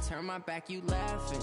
turn my back, you laughing.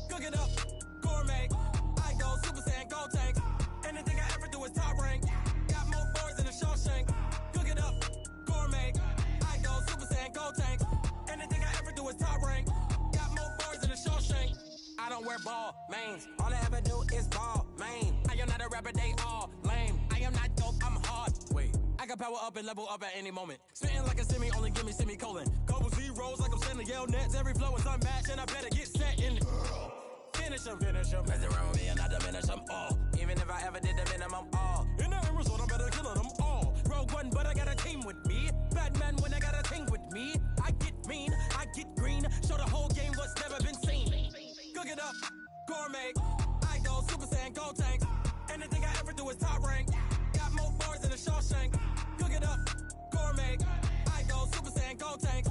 Cook it up, gourmet. I go Super Saiyan, go tank. Anything I ever do is top rank. Got more boards than a Shawshank. Cook it up, gourmet. I go Super Saiyan, go tank. Anything I ever do is top rank. Got more boards than a Shawshank. I don't wear ball mains. All I ever do is ball main. I am not a rapper, they all lame. I am not dope, I'm hard. Wait, I can power up and level up at any moment. Spitting like a semi, only give me semicolon. Couple zeros like I'm sending yell nets. Every flow is unmatched and I better get set in. Finish them. Mess around with me and I diminish them all. Even if I ever did the minimum all. In the end result, I'm better killing them all. Rogue One, but I got a team with me. Batman when I got a team with me. I get mean, I get green. Show the whole game what's never been seen. Cook it up, gourmet. I go Super Saiyan, go tank. Anything I ever do is top rank. Got more bars than a Shawshank. Cook it up, gourmet. I go Super Saiyan, go tank.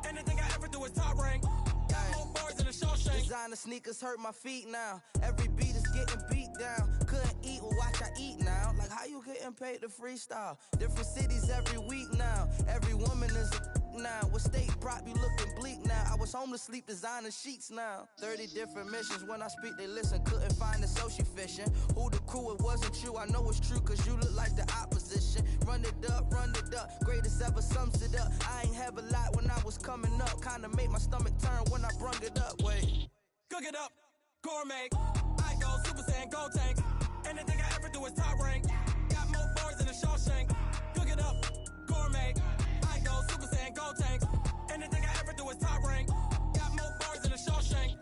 Anything I ever do is top rank. Got more bars than a Shawshank. Designer sneakers hurt my feet now. Every beat is getting beat down. Couldn't eat, well watch I eat now. Like how you getting paid to freestyle? Different cities every week now. Every woman is a now. What state prop you looking bleak now? I was home to sleep designer sheets now. 30 different missions. When I speak they listen. Couldn't find it so she fishing. Who the crew, it wasn't you. I know it's true cause you look like the opposition. caution. Run it up, greatest ever sums it up. I ain't have a lot when I was coming up. Kinda made my stomach turn when I brung it up. Wait. Cook it up, gourmet. I go Super Saiyan, go tank. Anything I ever do is top rank. Got more bars than a Shawshank. Cook it up, gourmet. I go Super Saiyan, go tank. Anything I ever do is top rank. Got more bars than a Shawshank.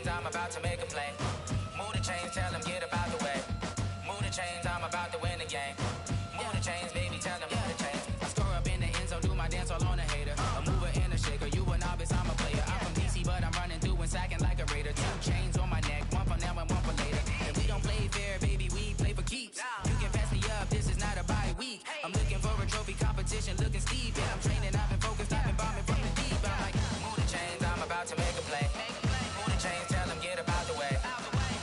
I'm about to make a play. Move the chains, tell them get up out the way. Move the chains, I'm about to win the game. Move the chains, baby, tell them move the chains. I score up in the end zone, do my dance all on a hater. A mover and a shaker, you a novice, I'm a player. I'm from DC, but I'm running through and sacking like a raider. 2 chains on my neck, one for now and one for later. And we don't play fair, baby, we play for keeps. You can pass me up, this is not a bye week. I'm looking for a trophy competition, looking steep. Yeah, I'm training, I've been focused, I've been bombing from the deep. I'm like, move the chains, I'm about to make a play. Move the chains, tell them get up out the way.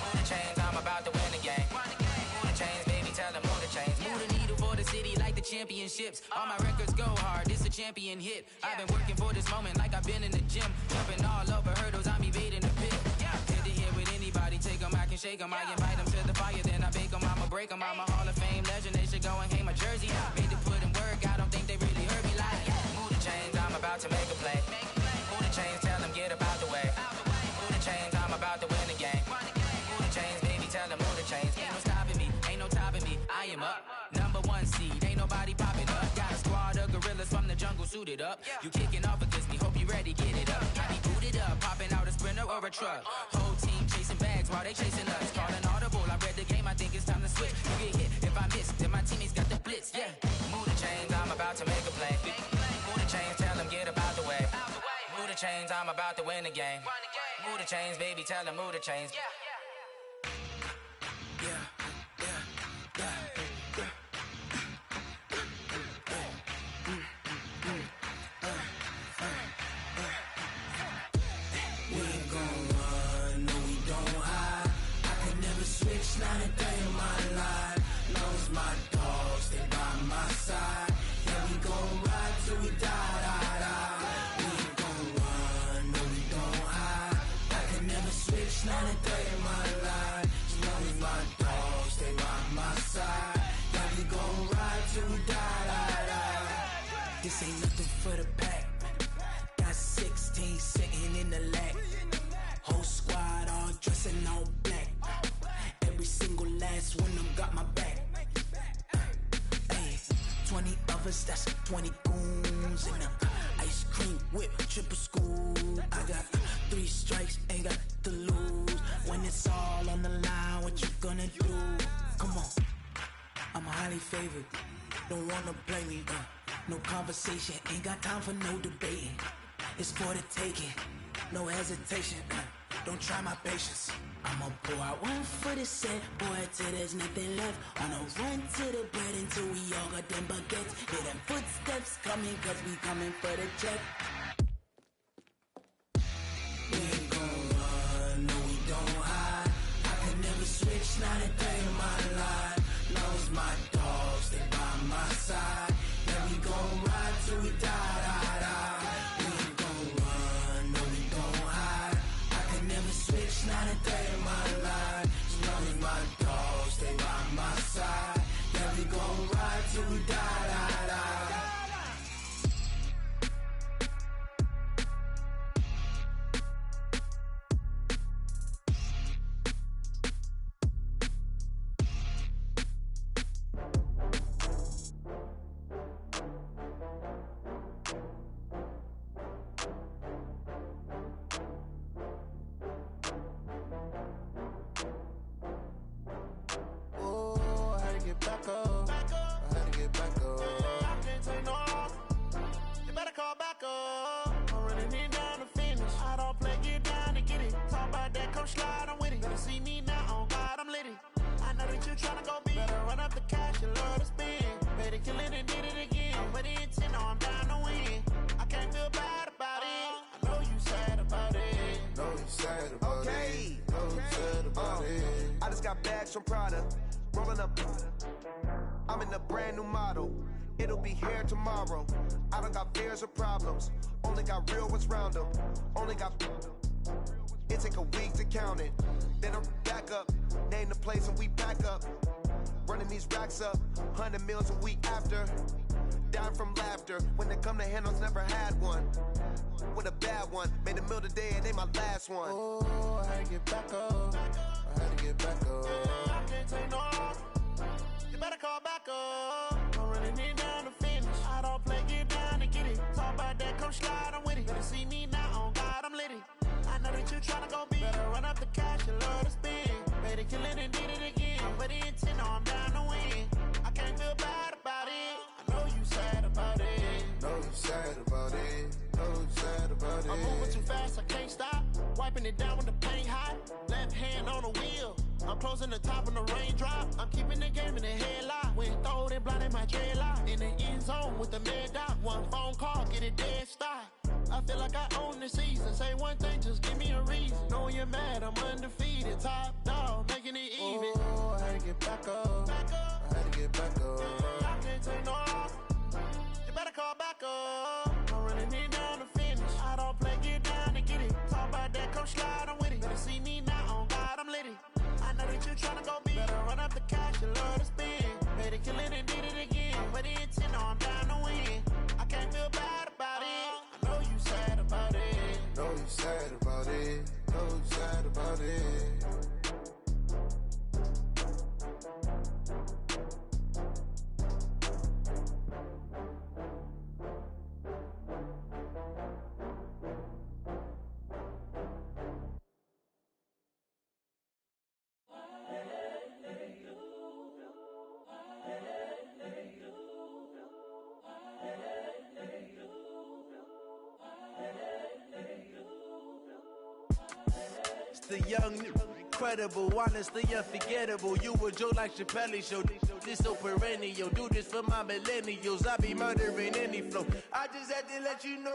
Move the chains, I'm about to win the game. Move the chains, baby, tell them move the chains. Move the needle for the city like the championships. All my records go hard, this a champion hit. I've been working for this moment like I've been in the gym. Jumping all over hurdles, I'm evading the pit. Head to head with anybody, take them, I can shake them. I invite them to the fire, then I bake them, I'ma break them. I'm a Hall of Fame legend, they should go and hang my jersey. Made to put in work, I don't think they really heard me like. Move the chains, I'm about to make a play. Move the chains, tell them get up out the way. Move the chains, I'm about to win the game. Move the chains, baby, tell them move the chains. Ain't no stopping me, ain't no topping me. I am up, #1 seed, ain't nobody popping up. Got a squad of gorillas from the jungle suited up. You kicking off against me, hope you ready, get it up. I be booted up, popping out a sprinter or a truck. Whole team chasing bags while they chasing us. Calling audible, I read the game, I think it's time to switch. You get hit if I miss, then my teammates got the blitz, yeah. Move the chains, I'm about to make a play. Move the chains, tell them get up out the way. Move the chains, I'm about to win the game. Move the chains, baby, tell them move the chains. We ain't gon' run, no we don't hide. I can never switch, not a day in my life. Long as my dogs, they by my side. Yeah, we gon' ride till we die, die, die. We ain't gon' run, no we don't hide. I can never switch, not a day in my life. As long as my dogs, they by my side. Yeah, we gon' ride till we die, die, die. This ain't nothing for the pack. Got 16 sitting in the lap. Whole squad all dressing all black. Every single last one of them got my back. Hey, 20 of us, that's 20 goons. And ice cream whip, triple scoop. I got 3 strikes, ain't got to lose. When it's all on the line, what you gonna do? Come on, I'm highly favored. Don't wanna blame me, no conversation, ain't got time for no debating. It's for the taking, no hesitation. Don't try my patience. I'ma pour out one for the set, boy, till there's nothing left. On a run to the bread until we all got them baguettes. Hear them footsteps coming, cause we coming for the check. We ain't gon' run, no we don't hide. I can never switch, not a day in my life. Long as my dogs, they by my side. Yeah, we gon' ride till we die, die, die. We ain't gon' run, no we don't hide. I can never switch, not a day in my life. As long as my dogs, they by my side. Yeah, we gon' ride till we die, die, die. Back up. I had to get back up. I can't take no loss. You better call back up. I'm running it down to finish. I don't play, get down to get it. Talk about that, come slide, I'm with it. Better see me now, on God, I'm litty. I know that you tryna go big. Better run up the cash, you love to spend. Better kill it and did it again. I'm with the intent, no, I'm down to win. I can't feel bad about it. I know you got bags from Prada. Rolling up, I'm in a brand new model. It'll be here tomorrow. I don't got fears or problems. Only got real ones round them. Only got. It take a week to count it. Then I'm back up. Name the place and we pack up. Running these racks up. 100 meals a week after. Down from laughter. When they come to handles, never had one. With a bad one. Made a meal today and ain't my last one. Oh, I had to get back up. I had to get back up. I can't take no loss. You better call back up. I'm running it down to finish. I don't play, get down and get it. Talk about that, come slide, I'm with it. Better see me now, on God, I'm lit it. I know that you tryna go big. Better run up the cash, you love to spin. Better kill it and did it again. But the intent, no, I'm down to win. I can't feel bad about it. I know you sad about it. Know you sad about it. Know you sad about it. I'm moving too fast, I can't stop. Wiping it down with the paint hot. Left hand on the wheel. I'm closing the top when the raindrop. I'm keeping the game in the headlock. When throwed and blinded my dreadlock. In the end zone with the mad dot. One phone call, get it dead stop. I feel like I own the season. Say one thing, just give me a reason. Knowing you're mad, I'm undefeated. Top dog, making it even. Oh, I had to get back up. I had to get back up. I can't take no loss. You better call back up. I'm running it down to finish. I don't play, get down and get it. Talk about that, come slide, I'm with it. Better see me now, on God, I'm lit it. I know that you tryna go big. Better run up the cash, you love to spin. Better kill it and did it again. But the intent, no, I'm down to win. I can't feel bad about it. I know you sad about it. Know you sad about it. Know you sad about it. The young, incredible, honestly unforgettable. You a Joe like Chappelle show. This so perennial. Do this for my millennials. I be murdering any flow. I just had to let you know.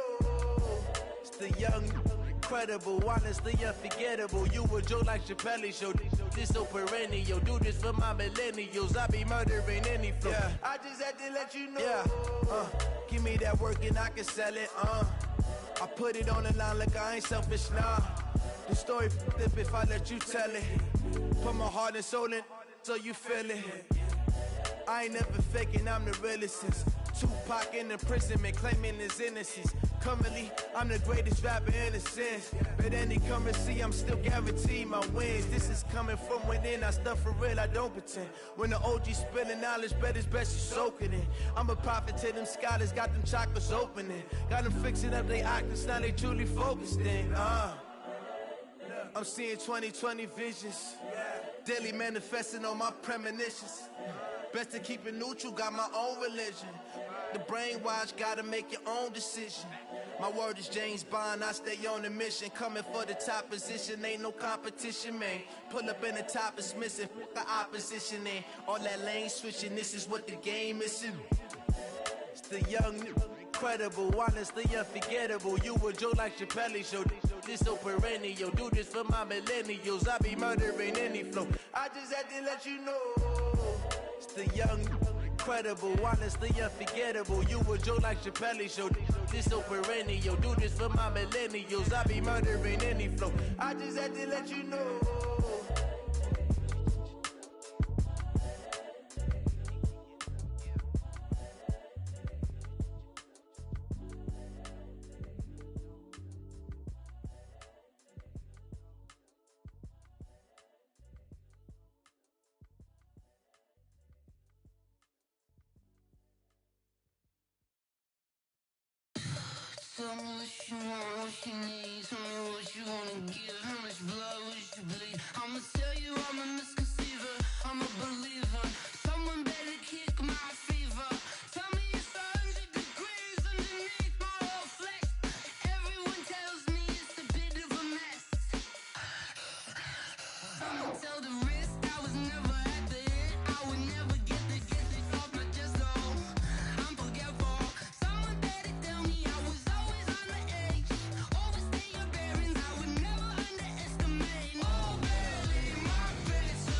It's the young, incredible, honestly unforgettable. You a Joe like Chappelle show. This so perennial. Do this for my millennials. I be murdering any flow. Yeah. I just had to let you know. Yeah. Give me that work and I can sell it. I put it on the line like I ain't selfish, nah. The story flip if I let you tell it. Put my heart and soul in so you feel it. I ain't never faking, I'm the realest since Tupac in imprisonment, claiming his innocence. Currently, I'm the greatest rapper in a sense. But any currency, I'm still guaranteed my wins. This is coming from within, I stuff for real, I don't pretend. When the OG spilling knowledge, bet it's best you soak it in. I'm a prophet to them scholars, got them chakras opening. Got them fixing up they octaves, now they truly focused in. I'm seeing 2020 visions. Daily manifesting on my premonitions. Best to keep it neutral, got my own religion. The brainwash, gotta make your own decision. My word is James Bond, I stay on a mission. Coming for the top position, ain't no competition, man. Pull up in the top is missing, fuck the opposition, and all that lane switching, this is what the game is. It's the young, incredible, honestly unforgettable. You a Joe like Chappelle show. This so perennial. Do this for my millennials. I be murdering any flow. I just had to let you know. It's the young, incredible, honestly unforgettable. You a Joe like Chappelle show. This so perennial. Do this for my millennials. I be murdering any flow. I just had to let you know. Tell me what you want, what you need. Tell me what you wanna give. How much blood would you bleed? I'ma tell you I'm a misconceiver. I'm a believer. Someone better kick my fever. Tell me it's 100 degrees underneath my whole flesh. Everyone tells me it's a bit of a mess. I'ma tell the risk I was never at the end. I would never get the off my chest, though. I'm forgetful. Someone better tell me I was always on the edge. Overstay your bearings, I would never underestimate. Oh, barely my best.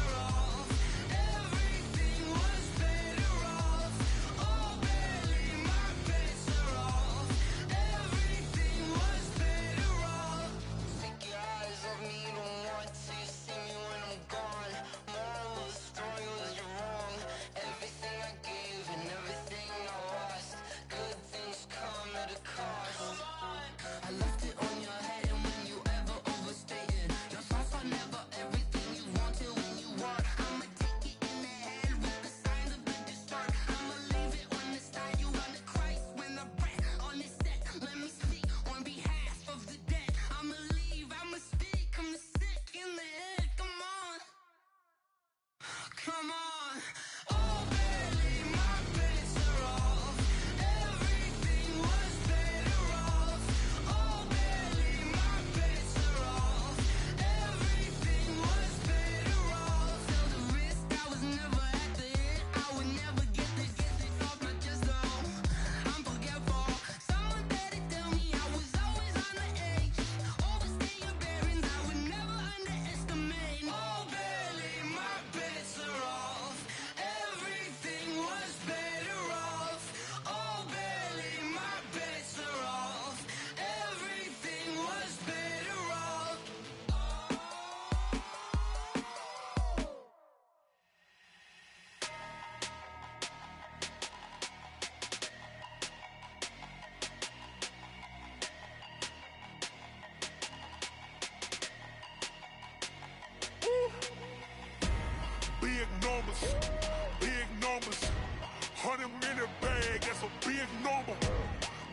100-minute bag, that's a big number.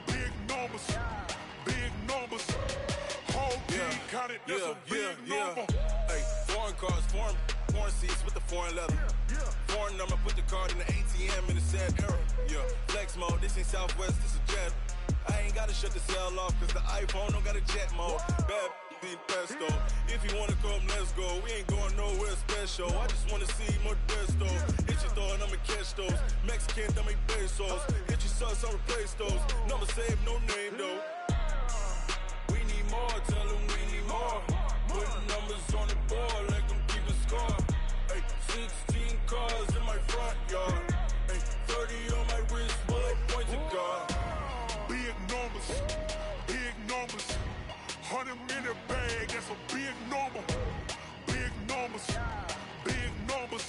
Big numbers, big numbers. Whole team counted, that's a big number. Hey, foreign cars, foreign seats with the foreign leather. Foreign number, put the card in the ATM in the sad era. Yeah, flex mode, this ain't Southwest, this a jet. I ain't gotta shut the cell off, cause the iPhone don't got a jet mode. Bad be pesto. If you wanna come, let's go. We ain't going nowhere special. I just wanna see Modesto. Hit your thought, I'ma catch those. Mexican, I'ma make pesos. Hit your sus, I'll replace those. Number saved, no name though. We need more, tell them we need more. Putting numbers on the board, like them keep a score. Hey, 16 cars in my front yard. Hey, 30 on my wrist, bullet point to God. Big numbers, big numbers. 100-minute bag, that's a big number. Big numbers, big numbers.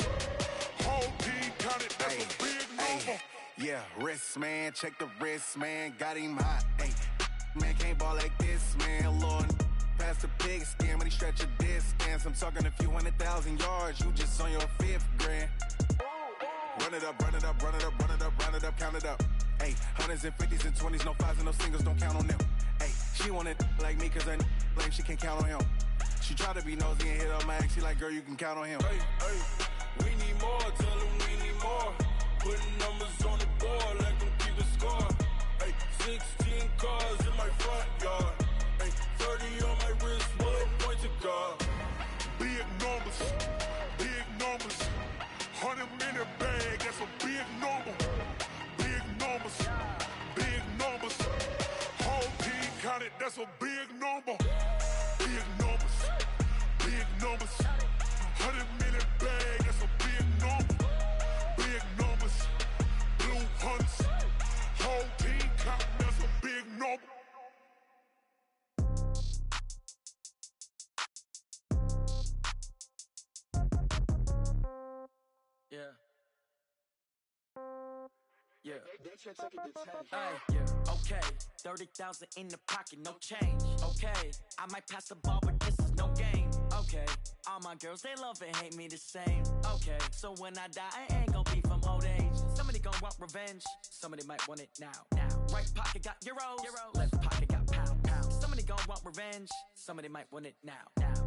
Whole team counted, that's a big number. Yeah, wrist man, check the wrist man, got him hot. Ay, man can't ball like this, man. Lord, past the pig skin when he stretch a distance. I'm talking a few 100,000 yards, you just on your 5th grand. Run it up, run it up, run it up, run it up, run it up, count it up. Ay, 100s and 50s and 20s, no 5s and no singles, don't count on them. Ay, she want it like me, cause her blame she can't count on him. She try to be nosy and hit up my ex, she like, girl, you can count on him. Hey, hey, we need more, tell them we need more. Putting numbers on the board, like them keep a score. Hey, 16 cars in my front yard. Hey, 30 on my wrist, bullet point to God. Big numbers, big numbers. 100-minute bag, that's a big number. Big numbers, big numbers. Whole team counted, that's a big number. Big numbers, big numbers. 100-minute bag, that's a big number. Big numbers, blue hunts. Whole team counting, that's a big number. Yeah. Yeah. Hey, yeah. Okay. 30,000 in the pocket, no change. Okay. I might pass the ball, but this is no game. Okay. All my girls, they love and hate me the same. Okay. So when I die, I ain't gonna be from old age. Somebody gonna want revenge. Somebody might want it now. Right pocket got euros. Left pocket got pound. Somebody gonna want revenge. Somebody might want it now.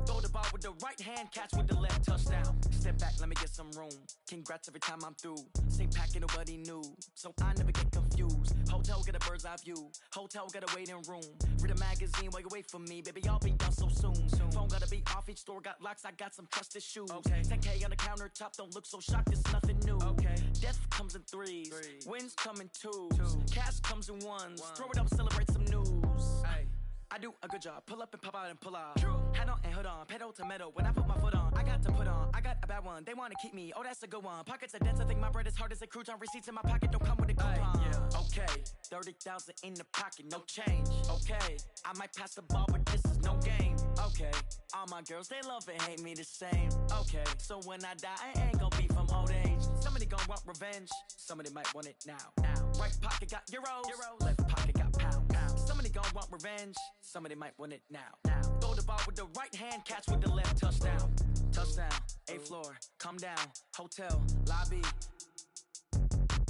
Throw the ball with the right hand, catch with the left, touchdown. Step back, let me get some room. Congrats every time I'm through. Same packet, nobody knew, so I never get confused. Hotel get a bird's eye view. Hotel got a waiting room. Read a magazine while you wait for me, baby. I'll be done so soon. Phone gotta be off. Each store got locks. I got some trusted shoes. Okay. 10K on the countertop. Don't look so shocked. It's nothing new. Okay. Death comes in threes. Wins come in twos. Cash comes in ones. Throw it up, celebrate some news. Hey. I do a good job. Pull up and pop out and pull out. Head on and hood on. Pedal to metal. When I put my foot on, I got to put on. I got a bad one. They want to keep me. Oh, that's a good one. Pockets are dense. I think my bread is hard as a crouton. Receipts in my pocket don't come with a coupon. Okay. 30,000 in the pocket. No change. Okay. I might pass the ball, but this is no game. Okay. All my girls, they love and hate me the same. Okay. So when I die, I ain't gonna be from old age. Somebody gonna want revenge. Somebody might want it now. Right pocket got euros. Left pocket got pound. Somebody gonna want revenge. Somebody might want it now. Throw the ball with the right hand, catch with the left, touchdown. Touchdown, 8th floor, come down, hotel, lobby.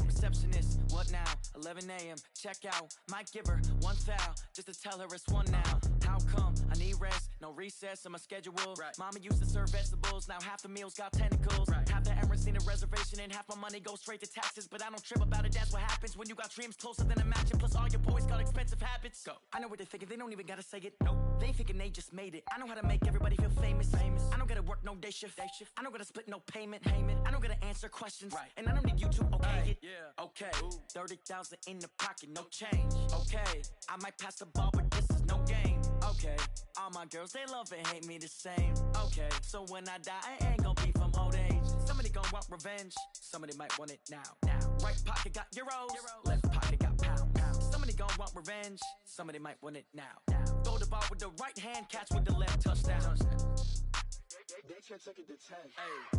Receptionist, what now? 11 a.m., check out. Might give her one foul, just to tell her it's one now. How come? I need rest, no recess in my schedule. Mama used to serve vegetables, now half the meals got tentacles. Half the errands need a reservation and half my money goes straight to taxes. But I don't trip about it, that's what happens when you got dreams closer than a match. And plus all your boys got expensive habits. Go. I know what they're thinking, they don't even gotta say it. Nope. They ain't thinking they just made it. I know how to make everybody feel famous. I don't gotta work no day shift. I don't gotta split no payment. I don't gotta answer questions. And I don't need you to okay it. Okay. 30,000 in the pocket, no change. Okay. I might pass the ball, but this is no game. Okay. All my girls, they love and hate me the same. Okay. So when I die, I ain't gonna be from old age. Somebody gonna want revenge. Somebody might want it now. Right pocket got euros. Left pocket got pound. Somebody gonna want revenge. Somebody might want it now. Throw the ball with the right hand, catch with the left, touchdown. They can't take it to 10. Hey.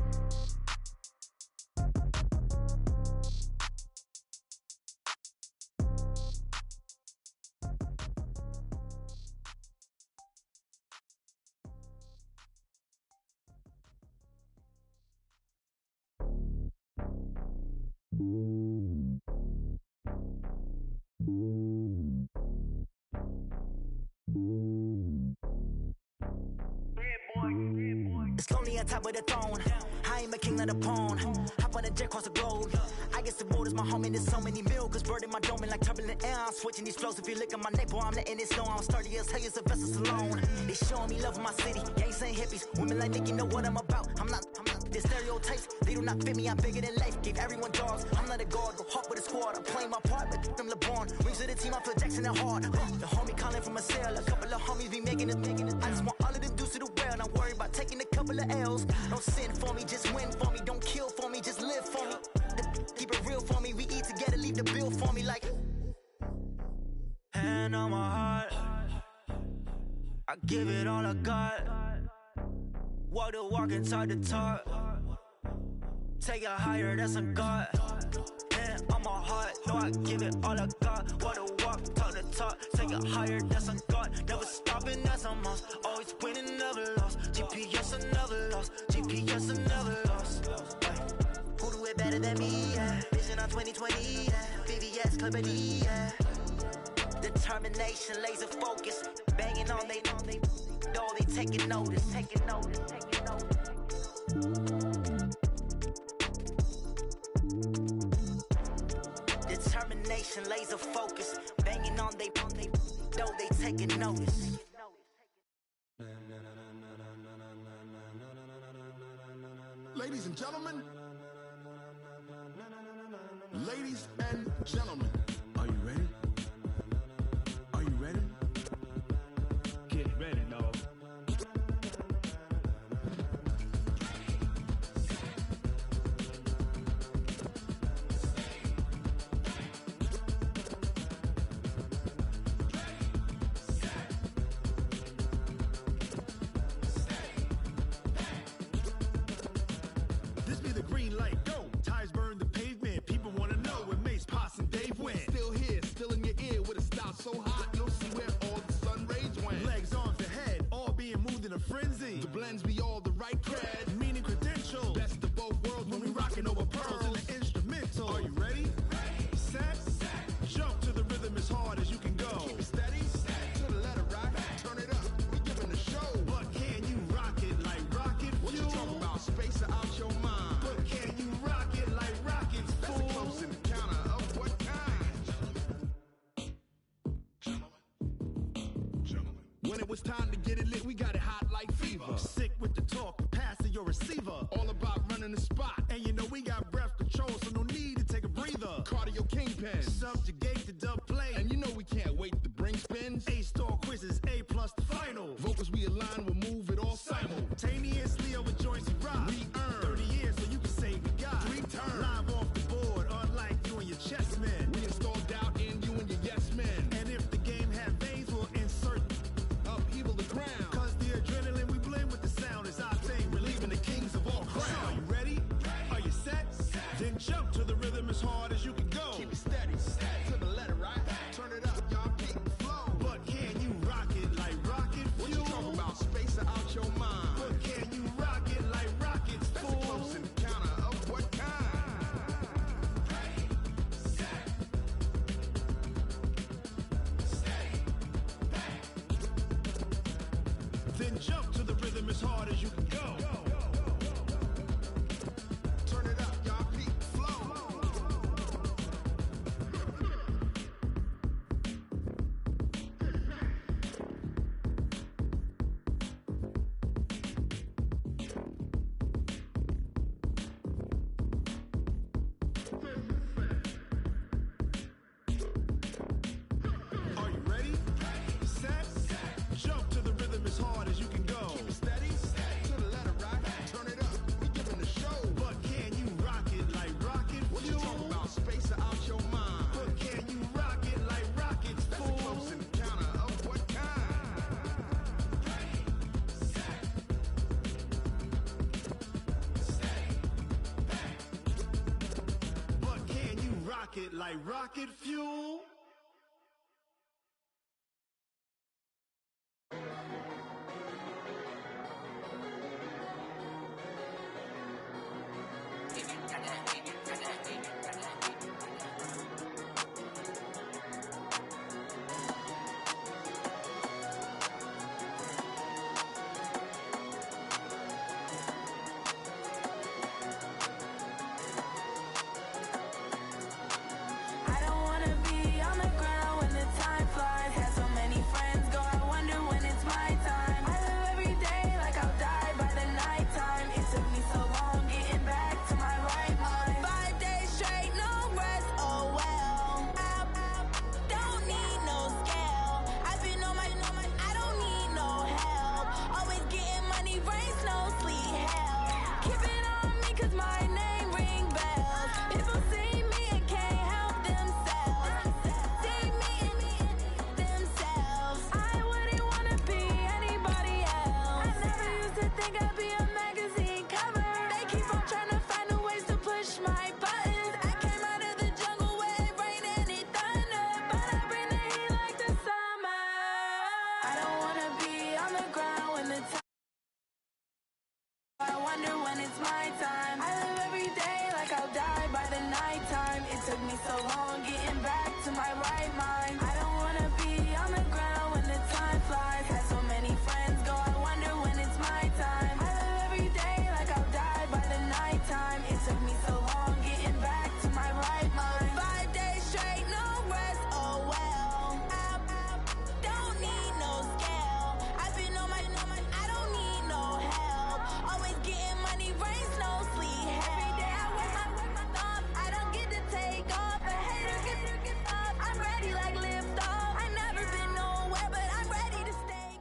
top of the throne. I am a king, not a pawn. Hop on a jet across the globe. I guess the world is my home and there's so many milk. Bird in my dome and like turbulent air. I'm switching these flows. If you look at my neck, boy, I'm letting it snow. I'm sturdy as hell as a vessel alone. They showing me love in my city. Gangs ain't hippies. Women like Nicki know what I'm about. I'm not the stereotypes. They do not fit me. I'm bigger than life. Give everyone dogs. I'm not a guard. Go hawk with a squad. I'm playing my part, but them LeBron. Rings to the team. I feel Jackson and hard. The homie calling from a cell. A couple of homies be making it. I just want all of them dudes to do well. Not worry about taking a couple of L's. Don't sin for me, just win for me. Don't kill for me, just live for me. Keep it real for me. We eat together, leave the bill for me like. Hand on my heart, I give it all I got. Walk the walk and talk the talk. Take it higher, that's a God. Hand on my heart, no, I give it all I got. Walk the walk, talk the talk. Take it higher, that's a God. Never stopping, that's a must. Always winning, never lost. GPS, I never lost. GPS, I never lost. Who do it better than me? Yeah. Vision on 2020, yeah. VVS, Clarity, yeah. Determination, laser focus. Banging on they know they taking notice. Taking notice, taking notice. Determination, laser focus. Banging on they know they taking notice. Ladies and gentlemen, ladies and gentlemen, are you ready? Are you ready? Get ready, dog. This be the green light, go. Tires burn the pavement. People wanna know when Mace, Pops, and Dave went. Still here, still in your ear with a style so hot, you'll see where all the sun rays went. Legs, arms, the head, all being moved in a frenzy. The blends be all the right cred, meaning credentials. Best of both worlds when we rockin' over pearls in the instrumental. Are you ready? Set, jump to the rhythm as hard as you can go. Keep it steady, to the letter right, turn it up, we giving the show. But can you rock it like rocket fuel? What you talking about, space out your mind? But can you rock it like rockets, fool? That's a close encounter of what kind? Gentlemen. When it was time to get it lit, we got it hot like fever. Sick with the talk, pass to your receiver. All about running the spot, and you know we got breath control, so no need to take a breather. Cardio kingpin, subjugate the dub play, and you know we can't wait to bring spins. A-star quizzes, A+ the final. Vocals we align, we'll move it all simultaneously over joints we rock. We earn 30 years, so you can say we got 3 turns. Live off the board, unlike you and your chess men. We install doubt in you and your yes men. And if the game had veins, we'll insert upheaval the crown. Cause the adrenaline we blend with the sound is our thing, relieving the kings of all crowns. Are you ready? Are you set? Then jump to the rhythm as hard as you can go. Keep it steady, to the letter right. Turn it up, y'all keep the flow. But can you rock it like rocket fuel? What you talking about, space out your mind? But can you rock it like rockets, fool? That's a close encounter of what kind? Then jump to the rhythm as hard as you can go. Turn it up, y'all keep the flow. Are you ready? Set, jump to the rhythm as hard as you can go. Keep it steady, to the letter right. Turn it up, we giving the show. But can you rock it like rocket fuel? What you talking about, space out your mind? But can you rock it like rockets, fool? That's a close encounter of what kind? But can you rock it like rocket fuel? so long getting back to my right mind. I don't wanna be on the ground when the time flies. Had so many friends go, I wonder when it's my time. I live every day like I'll die by the nighttime. It took me so long getting back to my right mind. 5 days straight, no rest, oh well. Don't need no scale. I've been on my, I don't need no help. Always getting money, rain, snow, sleet. Every day I work my thumb. I don't get to take off. A hater get off. I'm ready like lift off. I never been nowhere, but I'm ready to stay.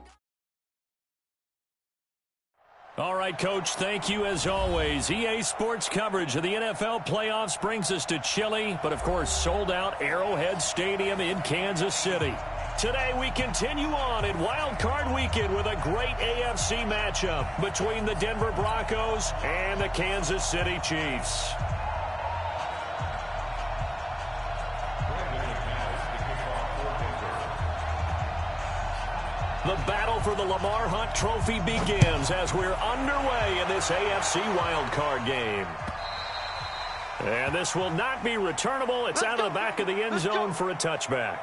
All right, Coach, thank you as always. EA Sports coverage of the NFL playoffs brings us to chilly, but of course sold out Arrowhead Stadium in Kansas City. Today we continue on in Wildcard Weekend with a great AFC matchup between the Denver Broncos and the Kansas City Chiefs. The battle for the Lamar Hunt Trophy begins as we're underway in this AFC wildcard game. And this will not be returnable. It's out of the back of the end zone for a touchback.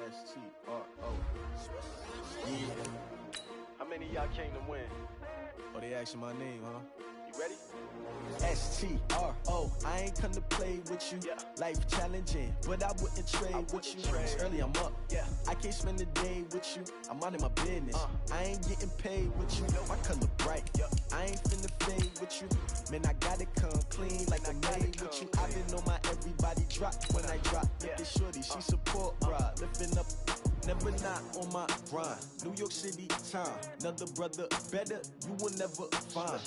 S-T-R-O. Yeah. How many of y'all came to win? Oh, they asking my name, huh? You ready? S-T-R-O. I ain't come to play with you. Life challenging, but I wouldn't trade with you. It's early, I'm up. I can't spend the day with you. I'm out of my business. I ain't getting paid with you. My color bright. I ain't finna fade with you. Man, I gotta come clean like I'm made with you. I've been on my everybody drop when I drop. Look at shorty, she support ride. Lifting up, never not on my grind. New York City time. Another brother better, you will never find.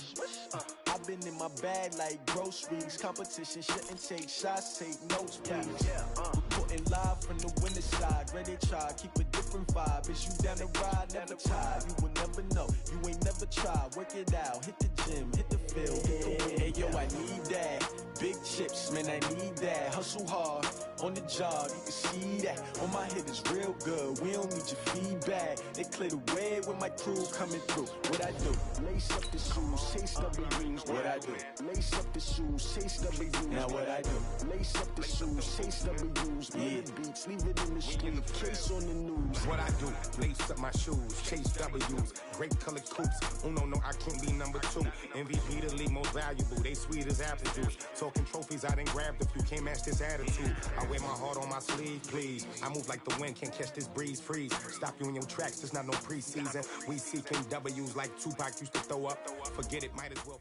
I've been in my bag like groceries. Competition shouldn't take shots, take notes, please. Reporting live from the winter side. Ready to try, keep a different vibe. Is you down the ride, never tired. You will never know, you ain't never tried. Work it out, hit the gym, hit the field, hit the win. Hey yo, I need that. Big chips, man, I need that. Hustle hard, on the job, you can see that. On my hit is real good, we don't need your feedback. They clear the way with my crew coming through. What I do? Lace up the shoes, chase W's. What I do? Lace up the shoes, chase W's. Now what I do? Lace up the shoes, chase W's. Yeah, beats, leave it in the street, case on the news. What I do? Lace up my shoes, chase W's. Great colored coops. Oh no, I can't be number 2. MVP the league most valuable. They sweet as apple juice. Talking trophies, I done grabbed a few. Can't match this attitude. I wear my heart on my sleeve, please. I move like the wind, can't catch this breeze. Freeze. Stop you in your tracks. There's not no preseason. We seeking W's like Tupac used to throw up. Forget it, might as well.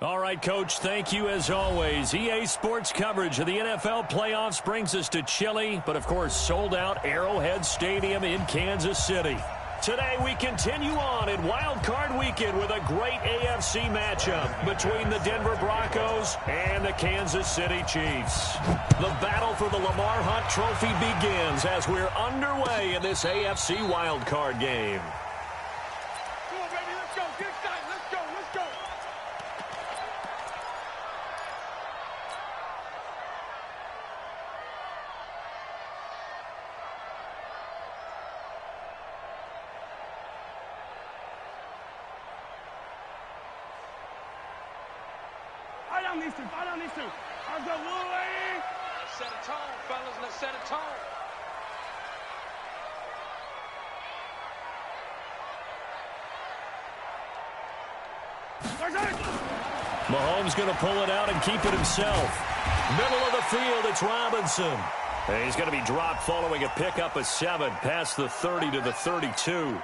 All right, Coach, thank you as always. EA Sports coverage of the NFL playoffs brings us to chilly, but of course sold out Arrowhead Stadium in Kansas City. Today we continue on in Wildcard Weekend with a great AFC matchup between the Denver Broncos and the Kansas City Chiefs. The battle for the Lamar Hunt Trophy begins as we're underway in this AFC wildcard game. Come on, baby, let's go. Get excited. Let's go. Let's go. Fight on these two. I'll go, Wooly. Let's set a tone, fellas. Let's set a tone. Mahomes going to pull it out and keep it himself. Middle of the field, it's Robinson. And he's going to be dropped following a pickup of 7 past the 30 to the 32. Yellow.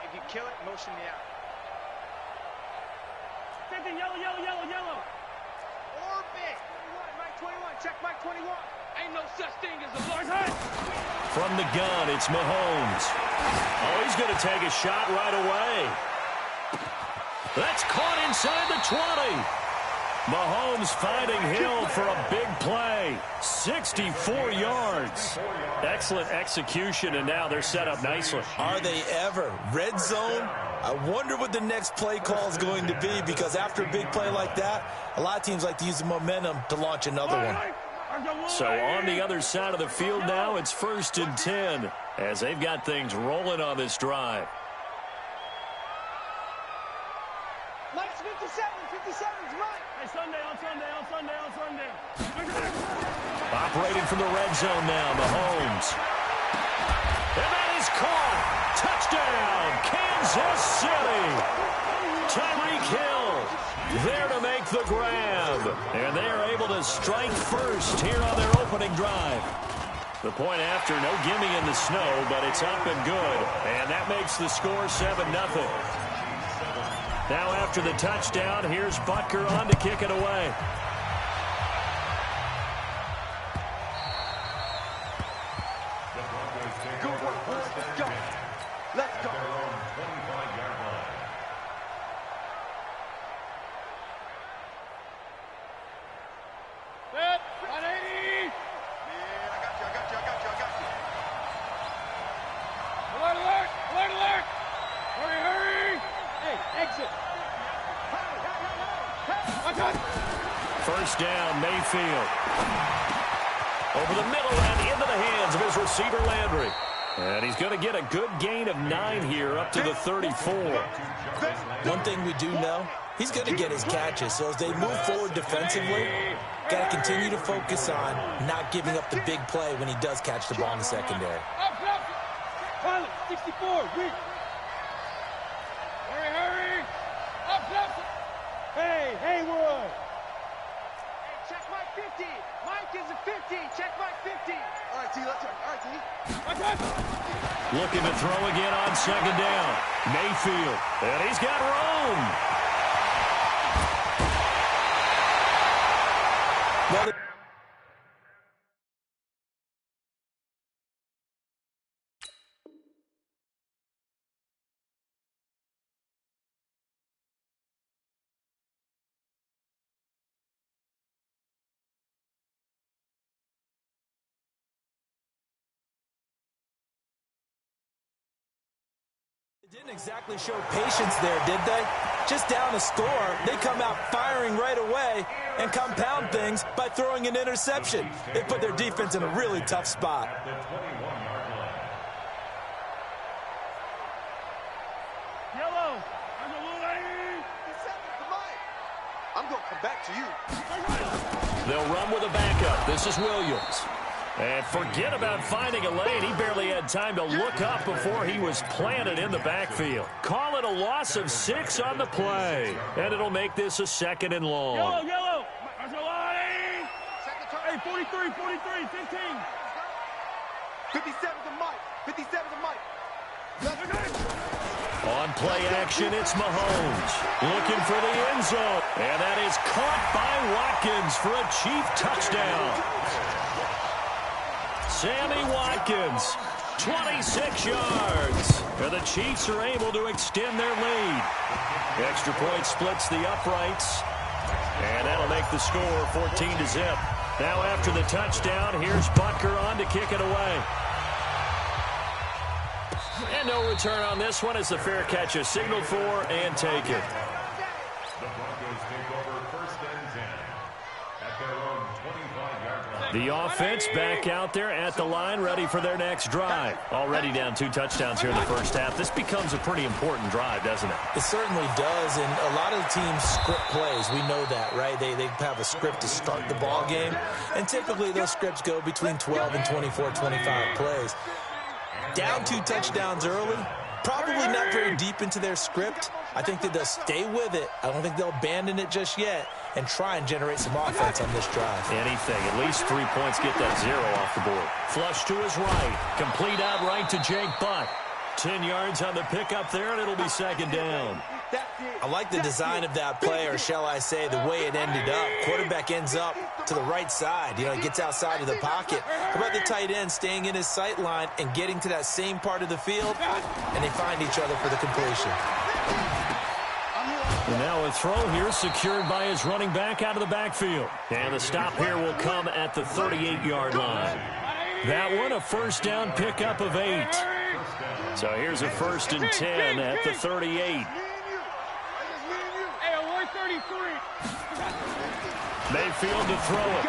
If you kill it, motion me out. 50, yellow. Orbit. 21, Mike 21. Check Mike 21. Ain't no such thing as a large hit. From the gun, it's Mahomes. Oh, he's going to take a shot right away. That's caught inside the 20. Mahomes finding Hill for a big play. 64 yards. Excellent execution, and now they're set up nicely. Are they ever? Red zone? I wonder what the next play call is going to be, because after a big play like that, a lot of teams like to use the momentum to launch another one. So on the other side of the field now, it's 1st and 10 as they've got things rolling on this drive. Mike's 57's Mike. Hey, Sunday. Operating from the red zone now, Mahomes. And that is caught. Touchdown, Kansas City. Tyreek Hill there to make the grab. And they are able to strike first here on their opening drive. The point after, no gimme in the snow, but it's up and good. And that makes the score 7-0. Now after the touchdown, here's Butker on to kick it away. Let's go. Set, 180. Yeah, I got you. Alert. Hurry. Hey, exit. First down, Mayfield. Over the middle and into the hands of his receiver, Landry. And he's going to get a good gain of 9 here up to the 34. One thing we do know, he's going to get his catches. So as they move forward defensively, got to continue to focus on not giving up the big play when he does catch the ball in the secondary. Pilot, 64, weak. Hurry. Up. Hey, Haywood. Hey, check Mike 50. Mike is a 50. Check Mike 50. All right, T, let's check. All right, T. Looking to throw again on 2nd down. Mayfield. And he's got room. Well, didn't exactly show patience there, did they? Just down a score, they come out firing right away and compound things by throwing an interception. They put their defense in a really tough spot. Yellow. I'm going to come back to you. They'll run with a backup. This is Williams. And forget about finding a lane. He barely had time to look up before he was planted in the backfield. Call it a loss of 6 on the play. And it'll make this a 2nd and long. Yellow. Hey, 43, 15. 57 to Mike. On play action, it's Mahomes. Looking for the end zone. And that is caught by Watkins for a Chief touchdown. Sammy Watkins, 26 yards. And the Chiefs are able to extend their lead. Extra point splits the uprights. And that'll make the score 14-0. Now after the touchdown, here's Butker on to kick it away. And no return on this one as the fair catch is signaled for and taken. The Broncos take over 1st and 10 at their own 25-yard line. The offense back out there at the line, ready for their next drive. Already down 2 touchdowns here in the first half. This becomes a pretty important drive, doesn't it? It certainly does, and a lot of the teams script plays. We know that, right? They have a script to start the ball game, and typically those scripts go between 12 and 24, 25 plays. Down 2 touchdowns early, probably not very deep into their script. I think that they'll stay with it. I don't think they'll abandon it just yet and try and generate some offense on this drive. Anything. At least 3 points, get that 0 off the board. Flush to his right. Complete out right to Jake Butt. 10 yards on the pickup there, and it'll be second down. I like the design of that play, or shall I say the way it ended up. Quarterback ends up to the right side. You know, he gets outside of the pocket. How about the tight end staying in his sight line and getting to that same part of the field, and they find each other for the completion. And now a throw here secured by his running back out of the backfield. And the stop here will come at the 38-yard line. That one, a first down pickup of 8. So here's a 1st and 10 at the 38. Mayfield to throw it.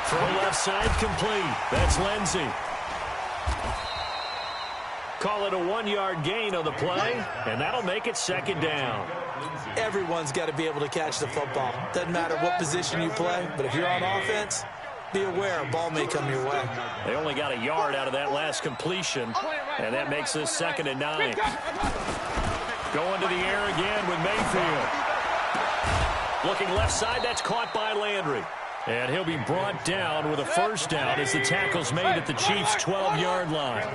Throw left side complete. That's Lindsey. Call it a 1-yard gain on the play, and that'll make it second down. Everyone's got to be able to catch the football. Doesn't matter what position you play, but if you're on offense, be aware a ball may come your way. They only got a yard out of that last completion, and that makes this 2nd and 9. Going to the air again with Mayfield. Looking left side, that's caught by Landry. And he'll be brought down with a first down as the tackle's made at the Chiefs' 12-yard line.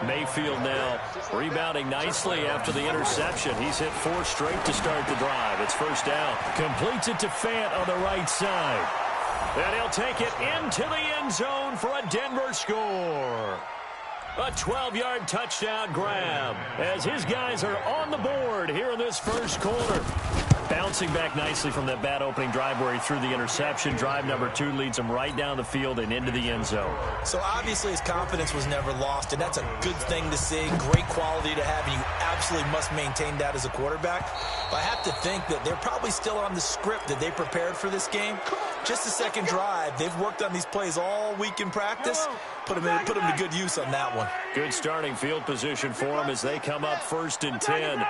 Mayfield now rebounding nicely after the interception. He's hit 4 straight to start the drive. It's first down. Completes it to Fant on the right side. And he'll take it into the end zone for a Denver score. A 12-yard touchdown grab as his guys are on the board here in this first quarter. Bouncing back nicely from that bad opening drive where he threw the interception. Drive number 2 leads him right down the field and into the end zone. So obviously his confidence was never lost, and that's a good thing to see. Great quality to have, and you absolutely must maintain that as a quarterback. But I have to think that they're probably still on the script that they prepared for this game. Just the second drive. They've worked on these plays all week in practice. Put them to good use on that one. Good starting field position for them as they come up 1st and 10.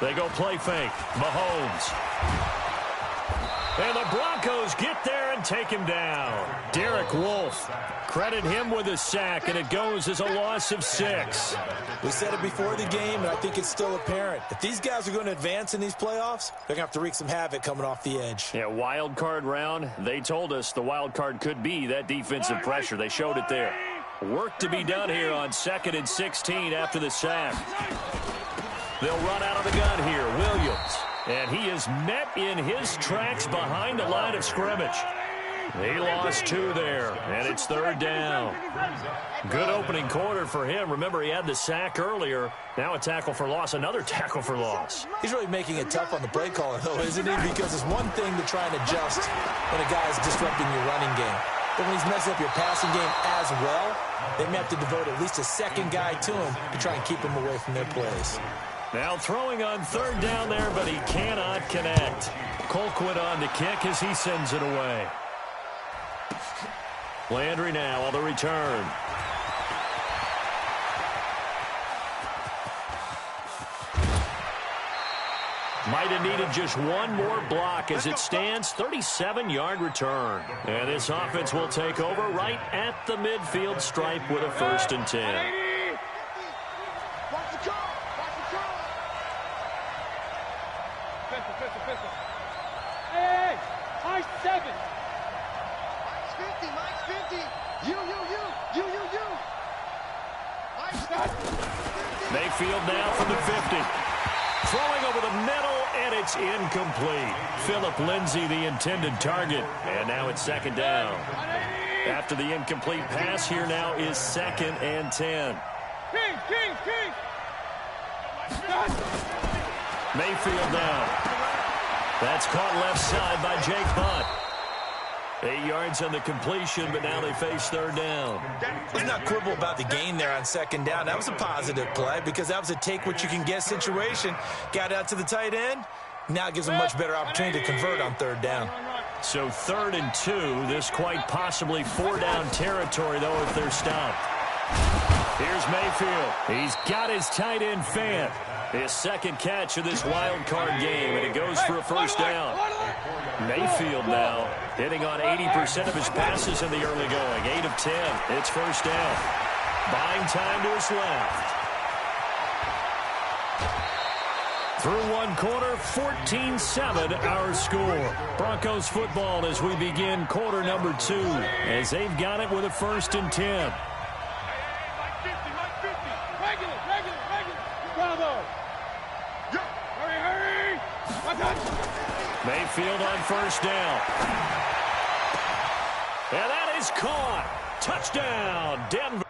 They go play fake. Mahomes. And the Broncos get there and take him down. Derek Wolfe. Credit him with a sack, and it goes as a loss of 6. We said it before the game, and I think it's still apparent. If these guys are going to advance in these playoffs, they're going to have to wreak some havoc coming off the edge. Yeah, wild card round. They told us the wild card could be that defensive pressure. They showed it there. Work to be done here on 2nd and 16 after the sack. They'll run out of the gun here. Williams. And he is met in his tracks behind the line of scrimmage. He lost 2 there, and it's 3rd down. Good opening quarter for him. Remember, he had the sack earlier. Now a tackle for loss, another tackle for loss. He's really making it tough on the play caller, though, isn't he? Because it's one thing to try and adjust when a guy is disrupting your running game. But when he's messing up your passing game as well, they may have to devote at least a second guy to him to try and keep him away from their plays. Now throwing on 3rd down there, but he cannot connect. Colquitt on the kick as he sends it away. Landry now on the return. Might have needed just one more block as it stands. 37-yard return. And this offense will take over right at the midfield stripe with a 1st and 10. Hey, Mike's 7. Mike's 50, Mike's 50. You. Mike's 50. Mayfield now from the 50. Throwing over the middle, and it's incomplete. Phillip Lindsay, the intended target. And now it's 2nd down. After the incomplete pass, here now is 2nd and 10. King. Mayfield down. That's caught left side by Jake Butt. 8 yards on the completion, but now they face 3rd down. Let's not quibble about the gain there on 2nd down. That was a positive play because that was a take-what-you-can-get situation. Got out to the tight end. Now it gives them much better opportunity to convert on 3rd down. So 3rd and 2. This quite possibly 4-down territory, though, if they're stopped. Here's Mayfield. He's got his tight end Fant. His second catch of this wild card game, and it goes for a first down. Mayfield now hitting on 80% of his passes in the early going. 8 of 10. It's first down. Buying time to his left. Through one quarter, 14-7 our score. Broncos football as we begin quarter number 2, as they've got it with a 1st and 10. Mayfield on first down. And that is caught. Touchdown, Denver.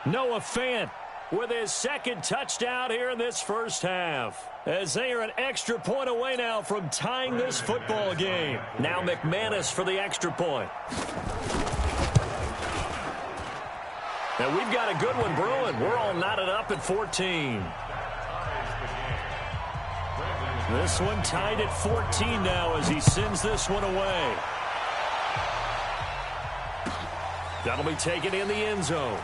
Noah Fant with his second touchdown here in this first half, as they are an extra point away now from tying this football game. Now McManus for the extra point. And we've got a good one brewing. We're all knotted up at 14. This one tied at 14 now as he sends this one away. That'll be taken in the end zone.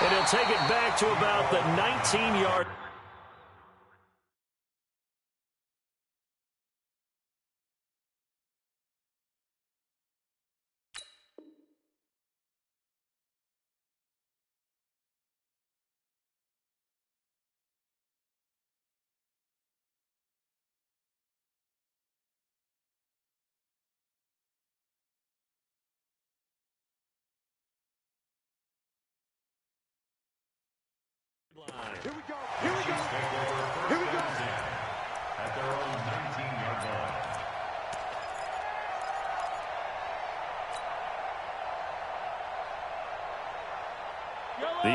And he'll take it back to about the 19-yard. Here we go. Here we go. Here we go. At their own 19-yard line.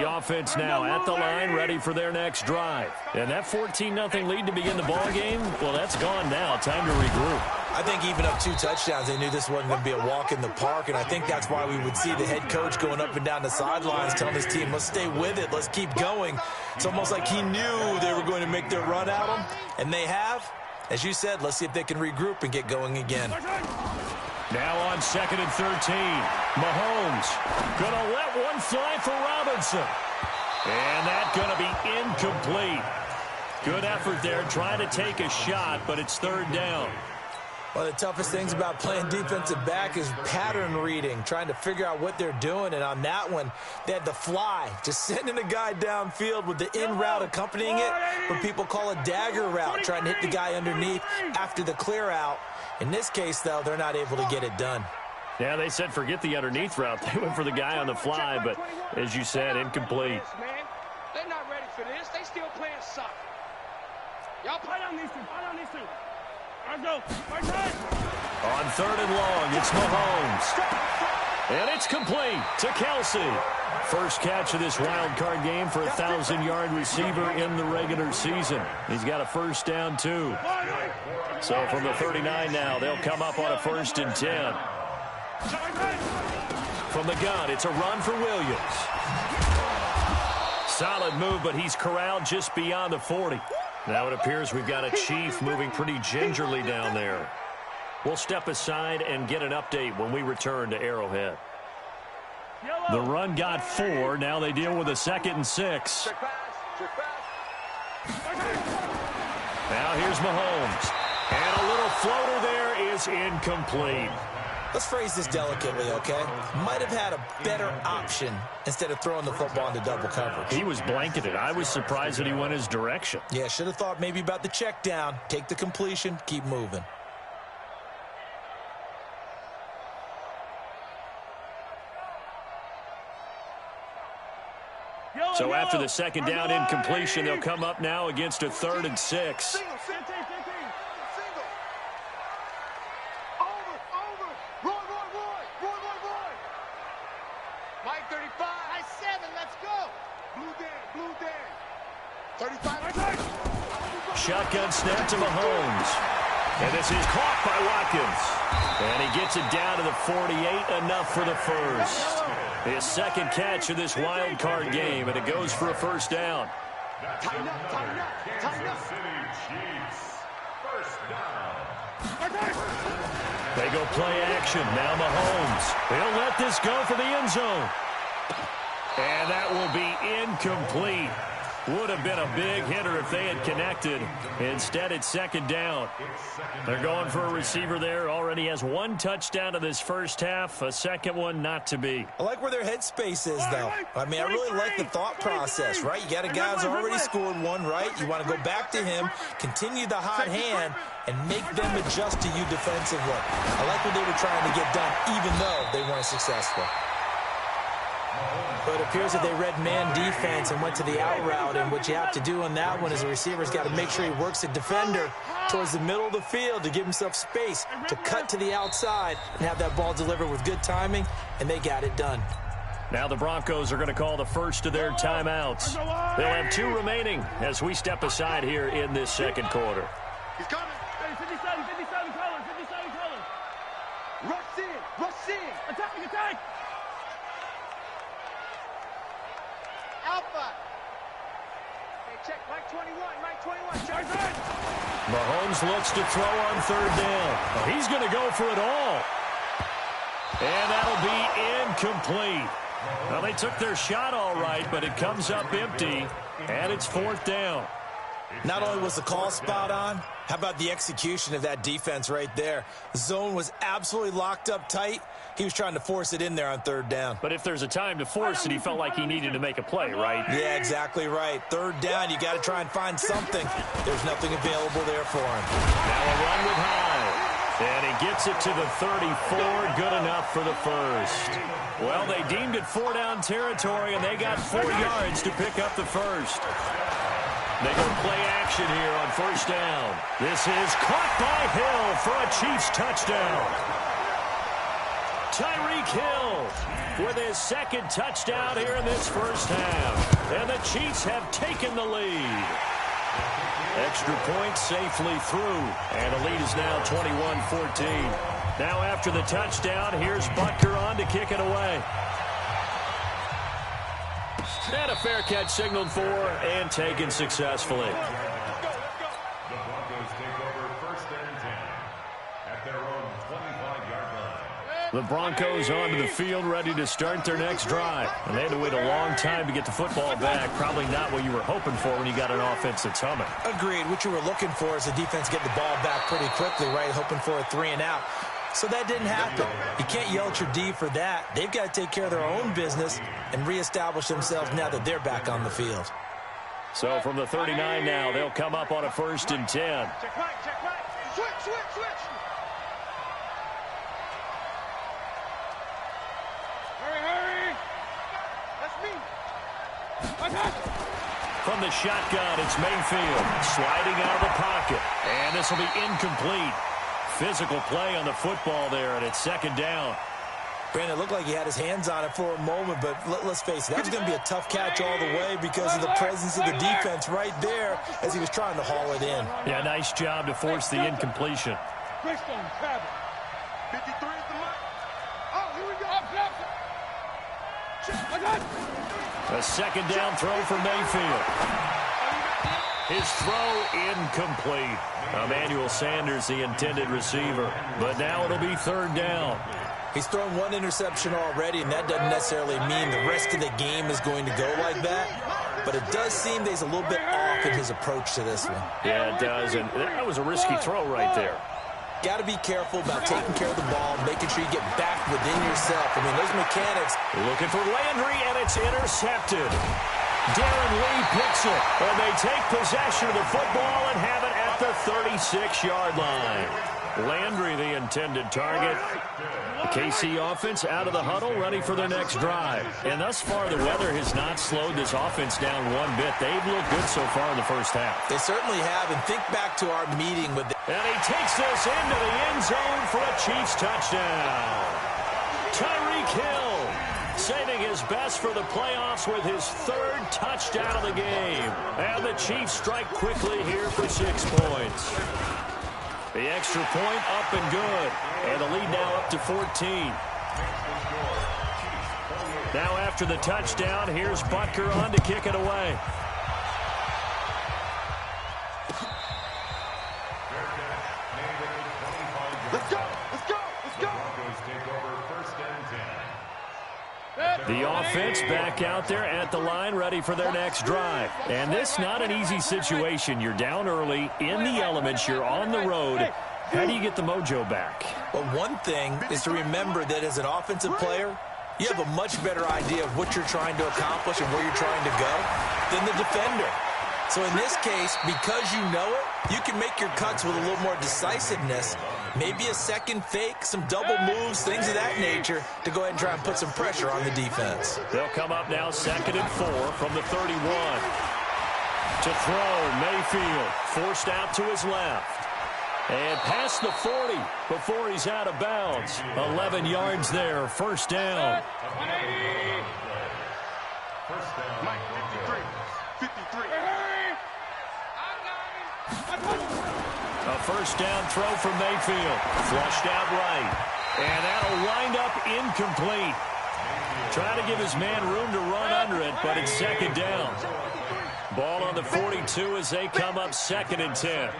The offense now at the line, ready for their next drive. And that 14-0 lead to begin the ball game, well, that's gone now. Time to regroup. I think even up 2 touchdowns, they knew this wasn't going to be a walk in the park, and I think that's why we would see the head coach going up and down the sidelines telling his team, let's stay with it, let's keep going. It's almost like he knew they were going to make their run at him, and they have. As you said, let's see if they can regroup and get going again. Now on 2nd and 13, Mahomes going to let one fly for Robinson. And that's going to be incomplete. Good effort there, trying to take a shot, but it's 3rd down. One of the toughest things about playing defensive back is pattern reading, trying to figure out what they're doing. And on that one, they had the fly, just sending a guy downfield with the in route accompanying it, what people call a dagger route, trying to hit the guy underneath after the clear out. In this case, though, they're not able to get it done. Yeah, they said forget the underneath route. They went for the guy on the fly, but as you said, incomplete. They're not ready for this. They still playing soccer. Y'all play on these two. Play on these two. Let's go. On 3rd and long, it's Mahomes. And it's complete to Kelsey. First catch of this wild card game for a 1,000-yard receiver in the regular season. He's got a first down, too. So from the 39 now, they'll come up on a 1st and 10. From the gun, it's a run for Williams. Solid move, but he's corralled just beyond the 40. Now it appears we've got a Chief moving pretty gingerly down there. We'll step aside and get an update when we return to Arrowhead. The run got 4. Now they deal with a 2nd and 6. Now here's Mahomes. And a little floater there is incomplete. Let's phrase this delicately, okay? Might have had a better option instead of throwing the football into double coverage. He was blanketed. I was surprised that he went his direction. Yeah, should have thought maybe about the check down. Take the completion, keep moving. So after the second down incompletion, they'll come up now against a 3rd and 6. Mike 35. I 7. Let's go. Blue Dan. 35. Shotgun snap to Mahomes. And this is caught by Watkins. And he gets it down to the 48, enough for the first. His second catch of this wild card game, and it goes for a first down. Tighten up. City Chiefs. First down. They go play action. Now Mahomes. He'll let this go for the end zone. And that will be incomplete. Would have been a big hitter if they had connected. Instead, it's second down. They're going for a receiver there. Already has 1 touchdown in this first half. A second one not to be. I like where their headspace is, though. I mean, I really like the thought process, right? You got a guy who's already scored 1, right? You want to go back to him, continue the hot hand, and make them adjust to you defensively. I like what they were trying to get done, even though they weren't successful. But it appears that they read man defense and went to the out route, and what you have to do on that one is the receiver's got to make sure he works the defender towards the middle of the field to give himself space to cut to the outside and have that ball delivered with good timing, and they got it done. Now the Broncos are going to call the first of their timeouts. They'll have 2 remaining as we step aside here in this second quarter. He's coming. 57 colors. Rush in. Attack. Alpha. Hey, check. Mike 21. Charge in. Mahomes looks to throw on 3rd down. He's going to go for it all. And that'll be incomplete. Well, they took their shot all right, but it comes up empty, and it's 4th down. Not only was the call spot on, how about the execution of that defense right there? The zone was absolutely locked up tight. He was trying to force it in there on 3rd down. But if there's a time to force it, he felt like he needed to make a play, right? Yeah, exactly right. 3rd down, you got to try and find something. There's nothing available there for him. Now a run with High. And he gets it to the 34, good enough for the first. Well, they deemed it 4-down territory, and they got 4 yards to pick up the first. They go play action here on 1st down. This is caught by Hill for a Chiefs touchdown. Tyreek Hill with his 2nd touchdown here in this first half. And the Chiefs have taken the lead. Extra point safely through. And the lead is now 21-14. Now after the touchdown, here's Butker on to kick it away. And a fair catch signaled for and taken successfully. The Broncos take over 1st and 10 at their own 25-yard line. The Broncos onto the field ready to start their next drive. And they had to wait a long time to get the football back. Probably not what you were hoping for when you got an offense that's humming. Agreed. What you were looking for is the defense get the ball back pretty quickly, right? Hoping for a 3 and out. So that didn't happen. You can't yell at your D for that. They've got to take care of their own business and reestablish themselves now that they're back on the field. So from the 39 now, they'll come up on a 1st and 10. Check right. Switch. Hurry. That's me. From the shotgun, it's Mayfield sliding out of the pocket. And this will be incomplete. Physical play on the football there, and it's 2nd down. Brandon, it looked like he had his hands on it for a moment, but let's face it, that was going to be a tough catch all the way because of the presence of the defense right there as he was trying to haul it in. Yeah, nice job to force the incompletion. 53 is the mark. Oh, here we go. A 2nd down throw for Mayfield. His throw incomplete. Emmanuel Sanders, the intended receiver. But now it'll be 3rd down. He's thrown 1 interception already, and that doesn't necessarily mean the rest of the game is going to go like that. But it does seem that he's a little bit off in his approach to this one. Yeah, it does. And that was a risky throw right there. Got to be careful about taking care of the ball, making sure you get back within yourself. I mean, those mechanics. Looking for Landry, and it's intercepted. Darren Lee picks it, and they take possession of the football and have it at at the 36-yard line. Landry, the intended target. The KC offense out of the huddle, ready for their next drive. And thus far, the weather has not slowed this offense down one bit. They've looked good so far in the first half. They certainly have, and think back to our meeting with them. And he takes this into the end zone for a Chiefs touchdown. Tyreek Hill saving his best for the playoffs with his third touchdown of the game. And the Chiefs strike quickly here for 6 points. The extra point up and good. And the lead now up to 14. Now after the touchdown, here's Butker on to kick it away. Let's go! Let's go! Let's go! The offense back out there at the line, ready for their next drive. And this not an easy situation. You're down early, in the elements, you're on the road. How do you get the mojo back? Well, one thing is to remember that as an offensive player, you have a much better idea of what you're trying to accomplish and where you're trying to go than the defender. So in this case, because you know it, you can make your cuts with a little more decisiveness. Maybe a second fake, some double moves, things of that nature to go ahead and try and put some pressure on the defense. They'll come up now 2nd and 4 from the 31. To throw, Mayfield forced out to his left. And past the 40 before he's out of bounds. 11 yards there, first down. Mike, 53. 53. A first down throw from Mayfield. Flushed out right. And that'll wind up incomplete. Trying to give his man room to run under it, but it's 2nd down. Ball on the 42 as they come up 2nd and 10.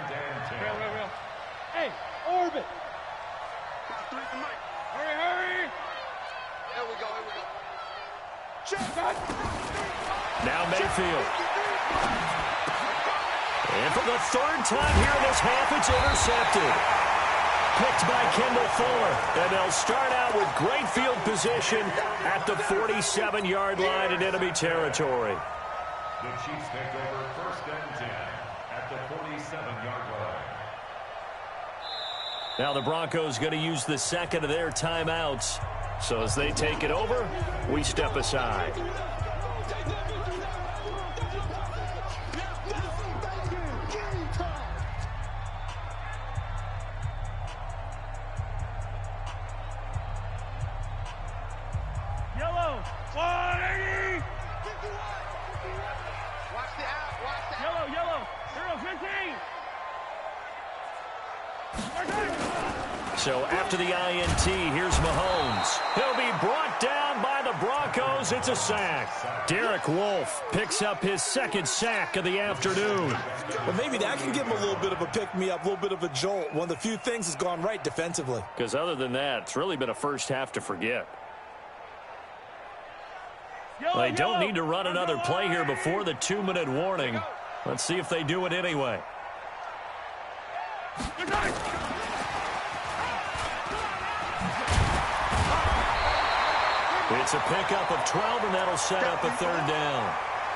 Hey, orbit. 53 for Mike. Hurry, hurry. There we go, here we go. Check that. Now Mayfield. And for the 3rd time here in this half, it's intercepted. Picked by Kendall Fuller. And they'll start out with great field position at the 47-yard line in enemy territory. The Chiefs take over 1st and 10 at the 47-yard line. Now the Broncos going to use the 2nd of their timeouts. So as they take it over, we step aside. Yellow. 180. Watch the out. Watch the out. Yellow. 0-15. So after the INT, here's Mahomes. He'll be brought down by the Broncos. It's a sack. Derek Wolfe picks up his 2nd sack of the afternoon. Well, maybe that can give him a little bit of a pick-me-up, a little bit of a jolt. One of the few things that's gone right defensively. Because other than that, it's really been a first half to forget. They don't need to run another play here before the 2-minute warning. Let's see if they do it anyway. It's a pickup of 12, and that'll set up a 3rd down.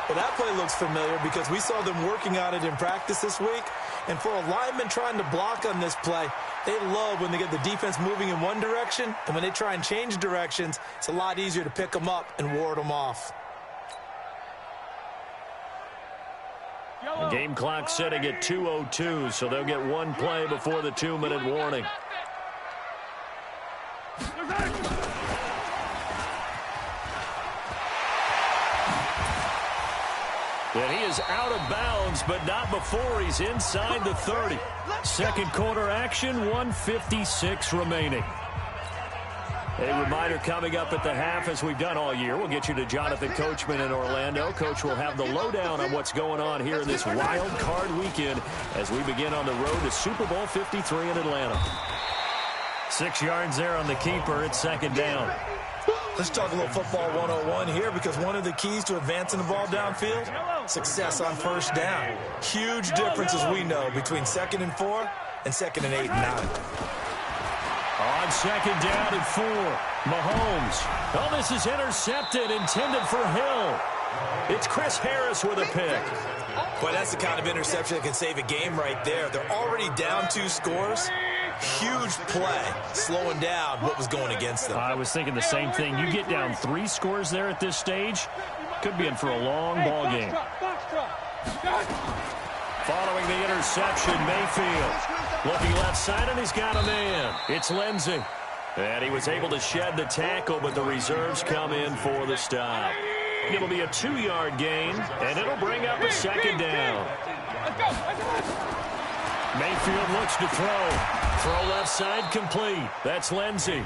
Well, that play looks familiar because we saw them working on it in practice this week. And for a lineman trying to block on this play, they love when they get the defense moving in one direction. And when they try and change directions, it's a lot easier to pick them up and ward them off. The game clock setting at 2:02, so they'll get one play before the 2-minute warning. And he is out of bounds, but not before he's inside the 30. 2nd quarter action, 1:56 remaining. A reminder coming up at the half, as we've done all year. We'll get you to Jonathan Coachman in Orlando. Coach will have the lowdown on what's going on here in this wild card weekend as we begin on the road to Super Bowl 53 in Atlanta. 6 yards there on the keeper. It's 2nd down. Let's talk a little football 101 here, because one of the keys to advancing the ball downfield, success on 1st down. Huge difference, as we know, between 2nd and 4 and 2nd and 8 and 9. On 2nd down and 4, Mahomes. Oh, this is intercepted, intended for Hill. It's Chris Harris with a pick. Boy, that's the kind of interception that can save a game right there. They're already down 2 scores. Huge play, slowing down what was going against them. I was thinking the same thing. You get down 3 scores there at this stage, could be in for a long ball game. Following the interception, Mayfield looking left side, and he's got a man. It's Lindsey. And he was able to shed the tackle, but the reserves come in for the stop. It'll be a 2-yard gain, and it'll bring up a second down. Mayfield looks to throw. Throw left side complete. That's Lindsey.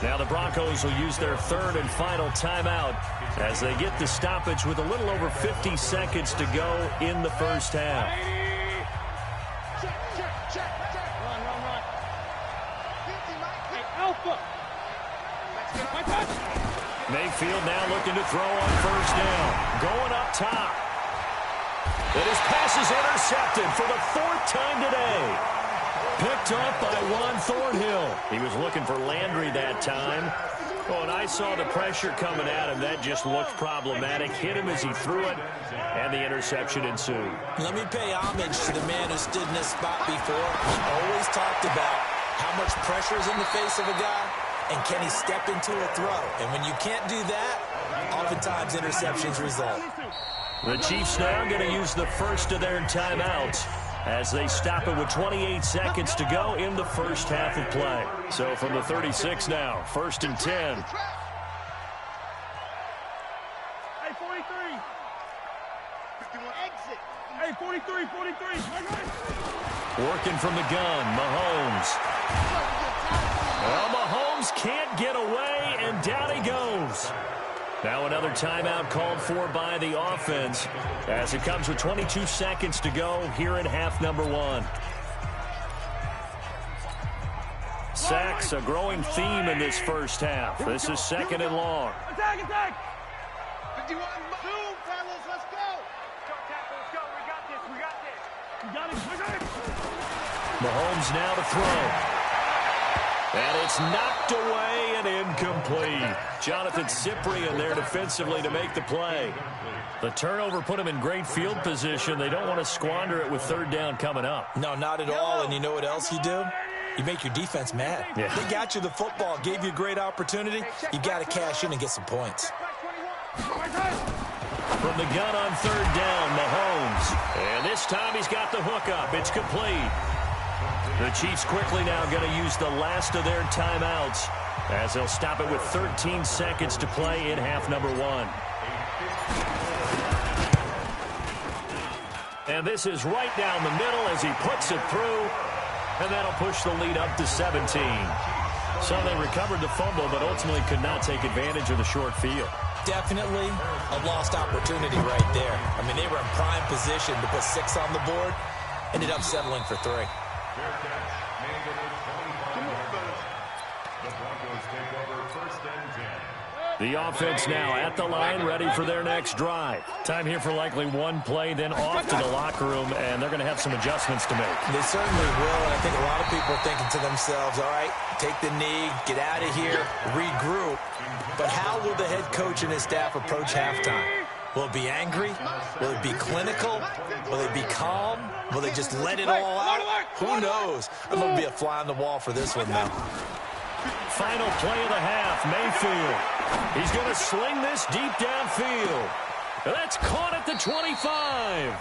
Now the Broncos will use their 3rd and final timeout as they get the stoppage with a little over 50 seconds to go in the first half. Mayfield now looking to throw on first down. Going up top. And his pass is intercepted for the 4th time today. Picked up by Juan Thornhill. He was looking for Landry that time. Oh, and I saw the pressure coming at him. That just looked problematic. Hit him as he threw it, and the interception ensued. Let me pay homage to the man who stood in this spot before. He always talked about how much pressure is in the face of a guy, and can he step into a throw? And when you can't do that, oftentimes interceptions result. The Chiefs now going to use the first of their timeouts as they stop it with 28 seconds to go in the first half of play. So from the 36 now, 1st and 10. Hey, 43. Exit. Hey, 43. Working from the gun, Mahomes. Well, Mahomes can't get away, and down he goes. Now another timeout called for by the offense as it comes with 22 seconds to go here in half number 1. Sacks, a growing theme in this first half. This is 2nd and long. Attack! 51, zoom, Carlos, let's go! Let's go, we got this. We got it. Mahomes now to throw. And it's knocked away and incomplete. Jonathan Cyprien there defensively to make the play. The turnover put him in great field position. They don't want to squander it with 3rd down coming up. No, not at all. And you know what else you do? You make your defense mad. Yeah. They got you the football, gave you a great opportunity. You got to cash in and get some points. From the gun on 3rd down, Mahomes. And this time he's got the hook up. It's complete. The Chiefs quickly now going to use the last of their timeouts as they'll stop it with 13 seconds to play in half number 1. And this is right down the middle as he puts it through, and that'll push the lead up to 17. So they recovered the fumble, but ultimately could not take advantage of the short field. Definitely a lost opportunity right there. I mean, they were in prime position to put 6 on the board, ended up settling for 3. The offense now at the line, ready for their next drive. Time here for likely one play, then off to the locker room, and they're going to have some adjustments to make. They certainly will, and I think a lot of people are thinking to themselves, all right, take the knee, get out of here, regroup. But how will the head coach and his staff approach halftime? Will it be angry? Will it be clinical? Will it be calm? Will they just let it all out? Who knows? I'm going to be a fly on the wall for this one now. Final play of the half, Mayfield. He's going to sling this deep downfield. That's caught at the 25.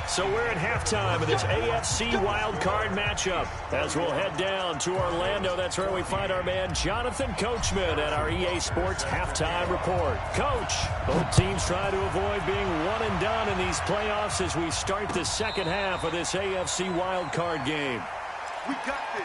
So we're at halftime of this AFC Wildcard matchup. As we'll head down to Orlando, that's where we find our man Jonathan Coachman at our EA Sports Halftime Report. Coach, both teams try to avoid being one and done in these playoffs as we start the second half of this AFC Wildcard game. We got this.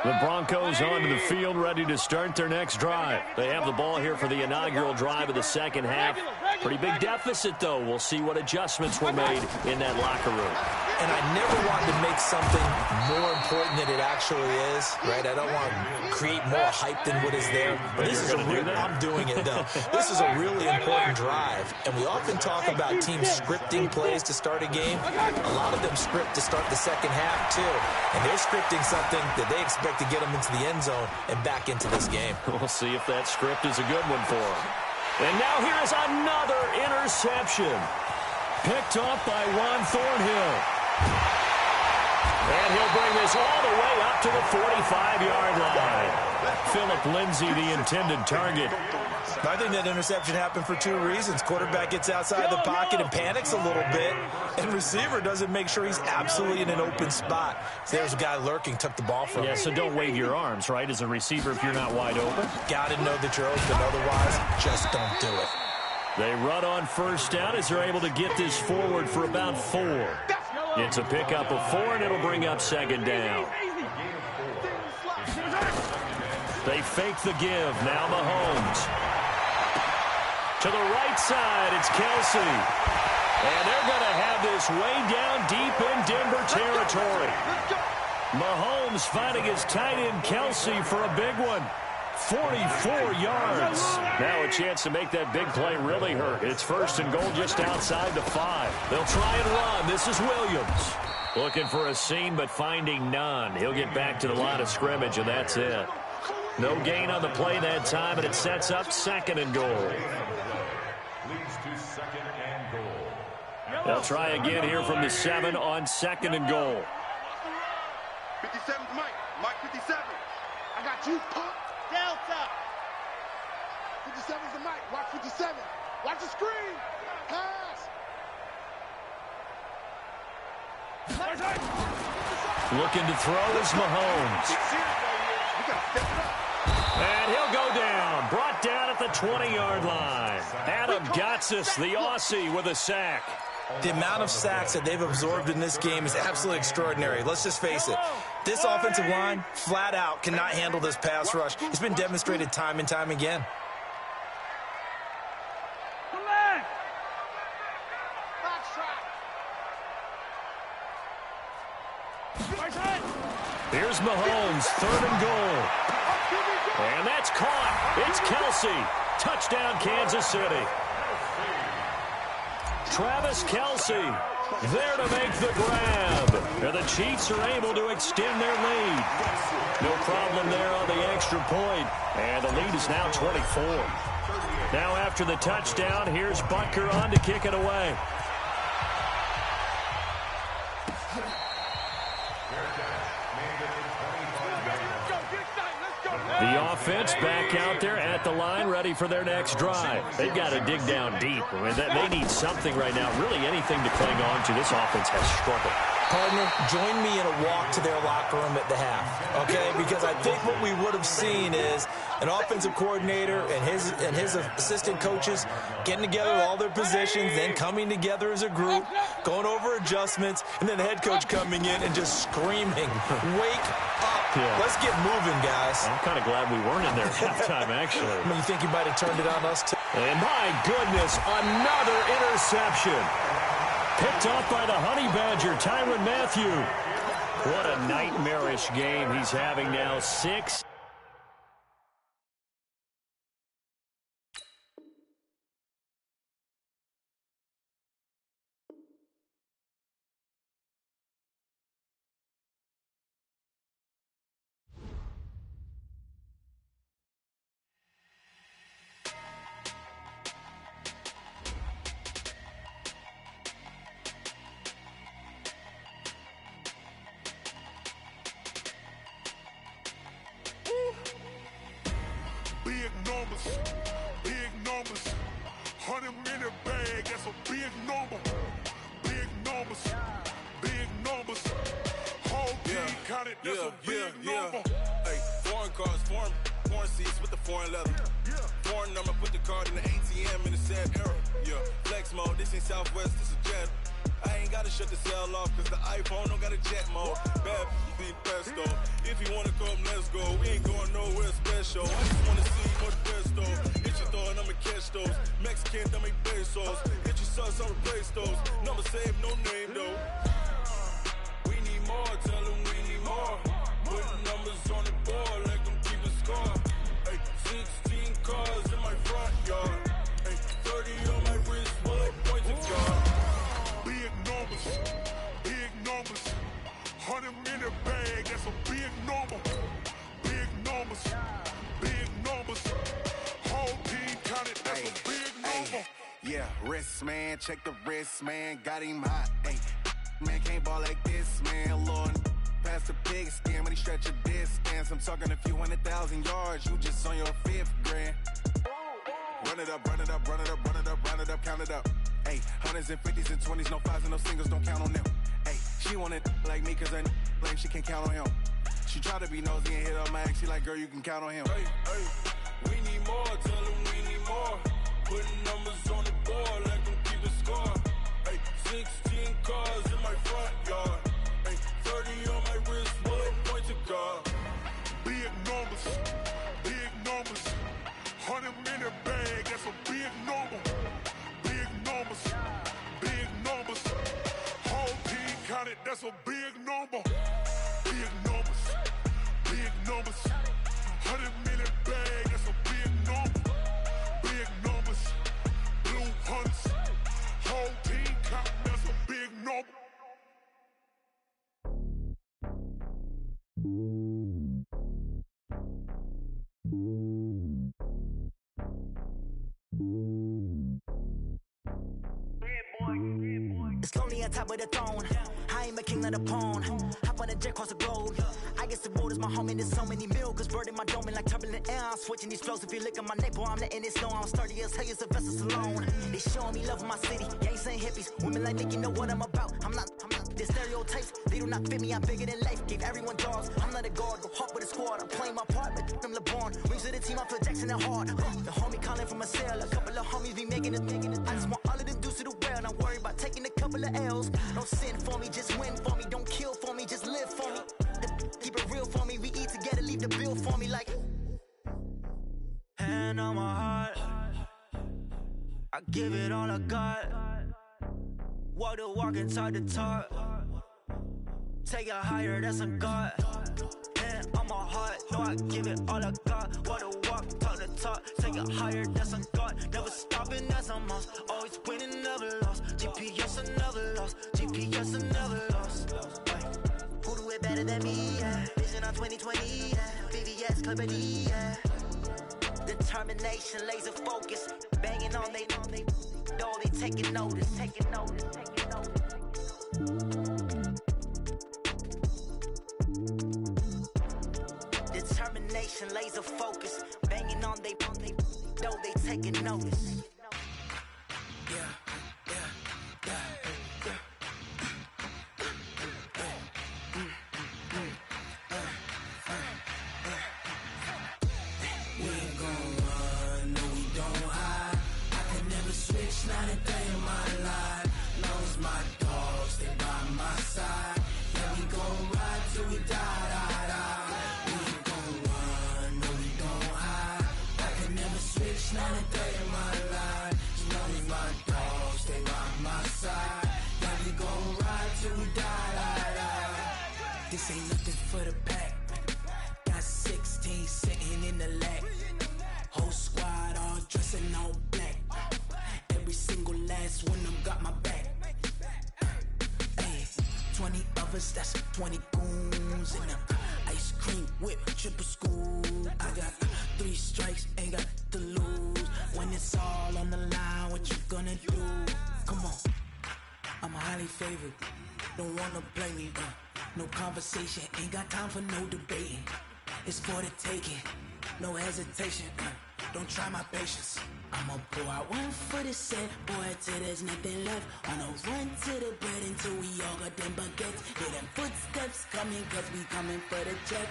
The Broncos onto the field, ready to start their next drive. They have the ball here for the inaugural drive of the second half. Pretty big deficit, though. We'll see what adjustments were made in that locker room. And I never want to make something more important than it actually is, right? I don't want to create more hype than what is there. But this is I'm doing it, though. This is a really important drive. And we often talk about teams scripting plays to start a game. A lot of them script to start the second half, too. And they're scripting something that they expect to get them into the end zone and back into this game. We'll see if that script is a good one for them. And now here is another interception. Picked off by Juan Thornhill. And he'll bring this all the way up to the 45-yard line. Philip Lindsay, the intended target. I think that interception happened for two reasons. Quarterback gets outside the pocket and panics a little bit, and receiver doesn't make sure he's absolutely in an open spot. So there's a guy lurking, took the ball from him. Yeah, so don't wave your arms, right, as a receiver if you're not wide open. Got to know that you're open. Otherwise, just don't do it. They run on first down as they're able to get this forward for about 4. It's a pickup of 4, and it'll bring up second down. They fake the give. Now Mahomes. To the right side, it's Kelsey. And they're going to have this way down deep in Denver territory. Mahomes finding his tight end Kelsey for a big one. 44 yards. Now a chance to make that big play really hurt. It's first and goal just outside the 5. They'll try and run. This is Williams. Looking for a seam, but finding none. He'll get back to the line of scrimmage, and that's it. No gain on the play that time, and it sets up second and goal. Leads to second and goal. They'll try again here from the 7 on second and goal. 57's Mike. Mike 57. I got you. Delta. 57's the Mike. Watch 57. Watch the screen. Pass. Looking to throw is Mahomes. And he'll go down. Brought down at the 20-yard line. Adam Gotsis, the Aussie, with a sack. The amount of sacks that they've absorbed in this game is absolutely extraordinary. Let's just face it. This offensive line, flat out, cannot handle this pass rush. It's been demonstrated time and time again. Here's Mahomes, third and goal. And that's caught. It's Kelsey. Touchdown, Kansas City. Travis Kelsey there to make the grab. And the Chiefs are able to extend their lead. No problem there on the extra point. And the lead is now 24. Now after the touchdown, here's Butker on to kick it away. The offense back out there at the line, ready for their next drive. They've got to dig down deep. I mean, they need something right now, really anything to cling on to. This offense has struggled. Partner, join me in a walk to their locker room at the half, okay? Because I think what we would have seen is an offensive coordinator and his assistant coaches getting together with all their positions, then coming together as a group, going over adjustments, and then the head coach coming in and just screaming, wake up. Yeah. Let's get moving, guys. I'm kind of glad we weren't in there at halftime, actually. I mean, you think he might have turned it on us, too? And my goodness, another interception. Picked off by the Honey Badger, Tyrann Mathieu. What a nightmarish game he's having now. 6. Big numbers, 100-minute bag, that's a big number. Big numbers, whole team counted, that's a big number. Hey, foreign cars, foreign seats with the foreign leather. Foreign number, put the card in the ATM in the sad era. Yeah, flex mode, this ain't Southwest, this is Jet. I ain't gotta shut the cell off, cause the iPhone don't got a jet mode. Bad be pesto. If you wanna come, let's go. We ain't going nowhere special. I just wanna see more the best though. Hit your throw and I'ma catch those. Mexican, don't make pesos. Hit your sus, I'll replace those. Number save, no name though. We need more, tell them we need more. Putting numbers on the board, let them keep a score. Ay, 16 cars in my front yard. Ay, 30 on my wrist, bullet points of God. Big numbers, big numbers. 100 minute bag, that's a big number. Big numbers, big numbers. Whole team counted, that's a big number. Yeah, wrist, man, check the wrist, man. Got him hot, ayy. Man, can't ball like this, man. Lord, past the pig skin when he stretch a distance. I'm talking a few 100,000 yards. You just on your 5th grand. Run it up, run it up, run it up, run it up, run it up, count it up. Ayy, hundreds and 50s and 20s, no 5s and no singles, don't count on them. Ayy, she wanted like me cause her lame, she can't count on him. She tried to be nosy and hit up my ex, she like, girl, you can count on him. Hey, hey, we need more, tell them we need more. Putting numbers on the board, let them keep a score. Hey, 16 cars in my front yard. Hey, 30 on my wrist, bullet points of God. Big numbers, big numbers. 100 minute bag, that's a big number. Big numbers, big numbers. Whole team counted, that's a big number. Big numbers, big numbers. 100 minute bag, that's a big number. Big numbers, blue hunts. Whole team counting, that's a big number. It's lonely on top of the throne. I am a king of the pawn. Hop on a jet across the globe. I guess the world is my home and there's so many milkers burning my dome like turbulent air. I'm switching these flows. If you look at my neck, boy, I'm letting it snow. I'm sturdy as hell as a vessel alone. They showing me love in my city. Gangs and hippies. Women like Nick, you know what I'm about. I'm not the stereotypes. They do not fit me. I'm bigger than life. Gave everyone dogs. I'm not a guard. Go hard with a squad. I'm playing my part. But them LeBron. Rings to the team. I feel Jackson and hard. The homie calling from a cell. A couple of homies be making it. I just want all of them dudes to do well. Not worry about taking a couple of L's. Don't sin for me, just win for me. Don't kill for me, just live for me. Keep it real for me. We eat together, leave the bill for me like. Hand on my heart, I give it all I got. Walk the walk and talk the talk. Take it higher, that's a God. Hand on my heart, no, I give it all I got. Walk the walk, talk the talk. Take it higher, that's a God. Never stopping, that's a must. Always winning, never lost. GPS, I never lost. GPS, I never lost. Who do it better than me? Yeah. Vision on 2020. Yeah. VVS, Clarity. Yeah. Determination, laser focus. Banging on they door, they taking notice. Taking notice. Taking notice. Determination, laser focus. Banging on they door, they taking notice. Not a day in my life. Knows my dogs, they by my side. Yeah, we gon' ride till we die. We ain't gon' run, no, we don't hide. I can never switch, not a day in my life. Knows my dogs, they by my side. Yeah, we gon' ride till we die. This ain't nothing for the pack. Got 16 sitting in the lag. Whole squad all dressing all black. Every single last one of them got my back. Hey, 20 of us, that's 20 goons in the ice cream whip, triple scoop. I got 3 strikes, ain't got to lose. When it's all on the line, what you gonna do? Come on, I'm highly favored. Don't wanna play me, no conversation, ain't got time for no debating. It's for the taking, no hesitation. Don't try my patience. I'ma pour out one for the set, boy, till there's nothing left. On a run to the bread until we all got them baguettes. Hear them footsteps coming, cause we coming for the check.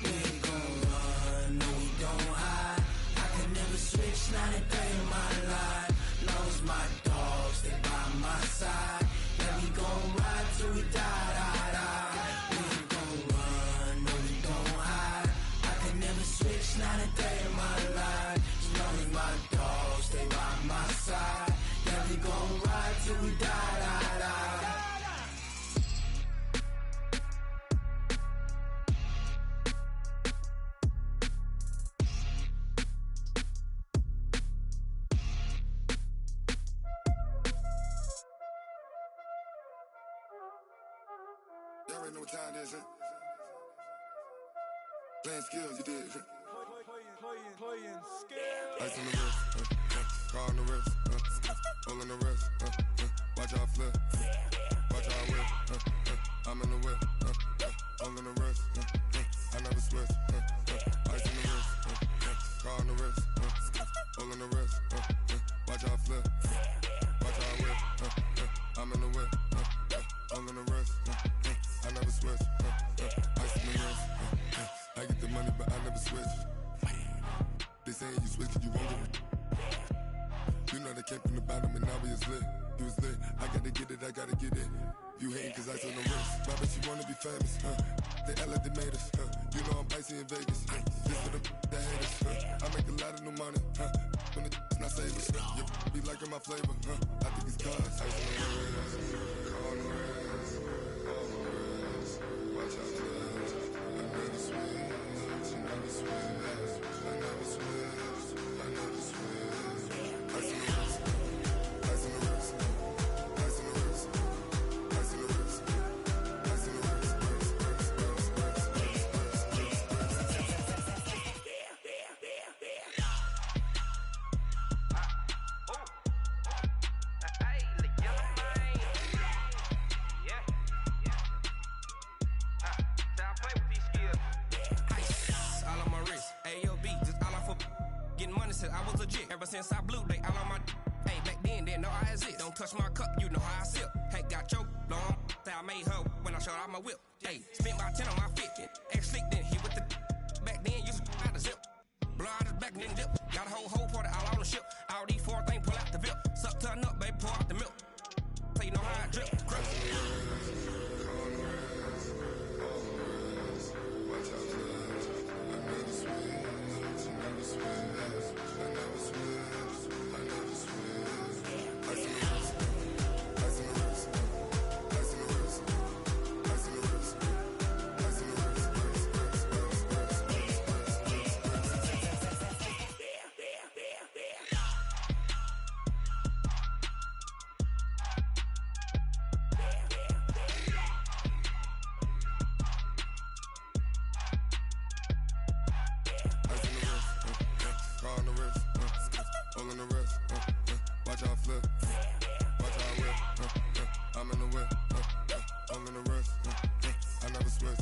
We ain't gon' run, no, we don't hide. I can never switch, not a day in my life. Knows my dogs, they already know what time it is, huh? Playing skills, you did. Playing skills. Ice on the wrist, car on the wrist, hole on the wrist, watch out flip, watch out whip, I'm in the whip, hole on the wrist, I never switch, ice on the wrist, car on the wrist, hole on the wrist, watch out flip, watch out whip, I'm in the whip, hole on the wrist, I never switch, ice on the wrist, I get the money but I never switch. They saying you switch and you won't get it. You know they came from the bottom and now we is lit. You was lit, I gotta get it, I gotta get it. You hating cause ice on the wrist. My bitch, you wanna be famous, They act like they made us, You know I'm icy in Vegas, This for the that hate us, I make a lot of new money, When the not savers, You be liking my flavor, I think it's cause ice on the wrist, on the wrist, on the wrist. Watch out, cuz I never switch, I never switch. I never switch, I never switch. Ice on the wrist, ice on the wrist, ice on the wrist, ice on the wrist, ice on the wrist, I was legit. Ever since I blew, they all on my hey, back then, didn't know I exist. Don't touch my cup, you know how I sip. Hey, got your long, say I made her when I showed out my whip. Hey, spent my 10 on my fit. Ex-slick, then hit with the back then, used to out the zip. Blow out his back, then dip. Got a whole party all on the ship. All these four things, pull out the VIP. Suck to a nut, baby, pour out the milk. So you know how I drip. Grip. Watch out, cuz I never switch, I never switch. I never switch, I never switch. Ice on the wrist, ice on the wrist, ice on the wrist, ice on the wrist, ice on the wrist, car on the wrist, hole on the wrist, watch out flip, watch out whip, I'm in the whip, hole on the wrist, I never switch.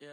Yeah.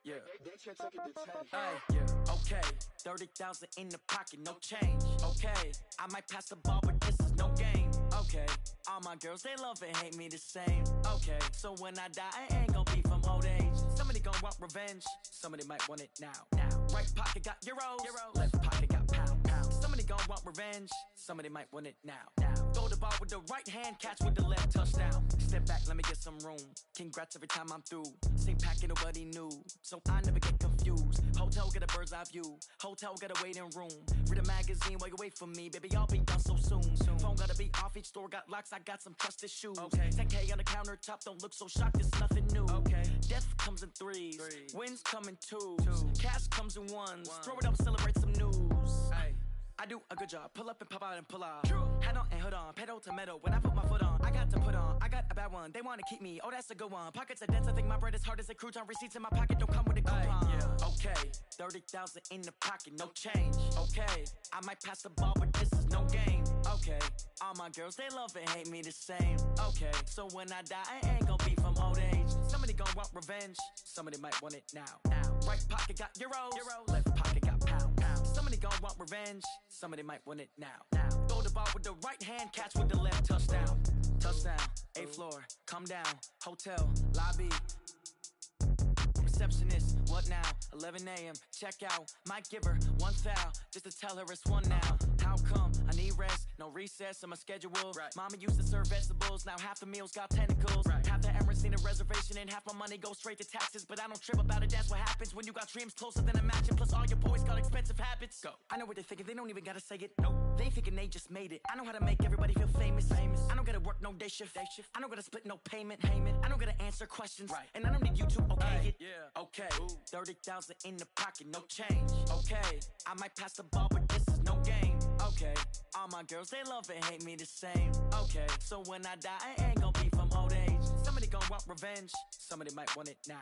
Yeah. They should take it to 10. Hey, yeah. Okay. 30,000 in the pocket, no change. Okay. I might pass the ball, but this is no game. Okay. All my girls, they love and hate me the same. Okay. So when I die, I ain't gonna be from old age. Somebody gonna want revenge. Somebody might want it now. Right pocket got euros. Left pocket got pound. Somebody gonna want revenge. Somebody might want it now. Throw the ball with the right hand, catch with the left, touchdown. Step back, let me get some room. Congrats every time I'm through. Same packet, nobody knew. So I never get confused. Hotel, get a bird's eye view. Hotel, get a waiting room. Read a magazine while you wait for me. Baby, I'll be done so soon. Phone gotta be off, each store got locks. I got some trusted shoes. 10K on the countertop, don't look so shocked, it's nothing new. Death comes in threes. Wins come in twos. Cash comes in ones. Throw it up, celebrate some news. I do a good job. Pull up and pop out and pull off. Hat on and hood on. Pedal to metal. When I put my foot on, I got to put on. I got a bad one. They want to keep me. Oh, that's a good one. Pockets are dense. I think my bread is hard as a crouton. Receipts in my pocket don't come with a coupon. Okay. 30,000 in the pocket. No change. Okay. I might pass the ball, but this is no game. Okay. All my girls, they love and hate me the same. Okay. So when I die, I ain't gonna be from old age. Somebody gonna want revenge. Somebody might want it now. Right pocket got euros. Left pocket got pound. Somebody gonna want revenge. Somebody might want it now. Throw the ball with the right hand, catch with the left, touchdown. Touchdown, 8th floor, come down, hotel, lobby. Receptionist, what now? 11 a.m., check out. Might give her one foul, just to tell her it's one now. How come? I need rest, no recess in my schedule. Mama used to serve vegetables, now half the meals got tentacles. Half the Emirates seen a reservation and half my money goes straight to taxes. But I don't trip about it, that's what happens when you got dreams closer than a match. And plus all your boys got expensive habits. Go. I know what they're thinking, they don't even gotta say it. No, they ain't thinking they just made it. I know how to make everybody feel famous. I don't gotta work no day shift. I don't gotta split no payment. I don't gotta answer questions. Right. And I don't need you to okay it. Yeah. Okay. 30,000 in the pocket, no change. Okay. I might pass the ball, but this is no game. Okay. All my girls, they love and hate me the same. Okay. So when I die, I ain't gonna be from old age. Somebody gonna want revenge. Somebody might want it now.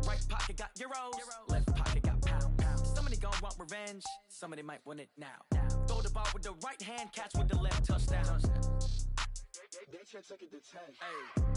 Right pocket got euros. Left pocket got pounds. Somebody gonna want revenge. Somebody might want it now. Throw the ball with the right hand, catch with the left, touchdown. They can't take it to 10. Hey.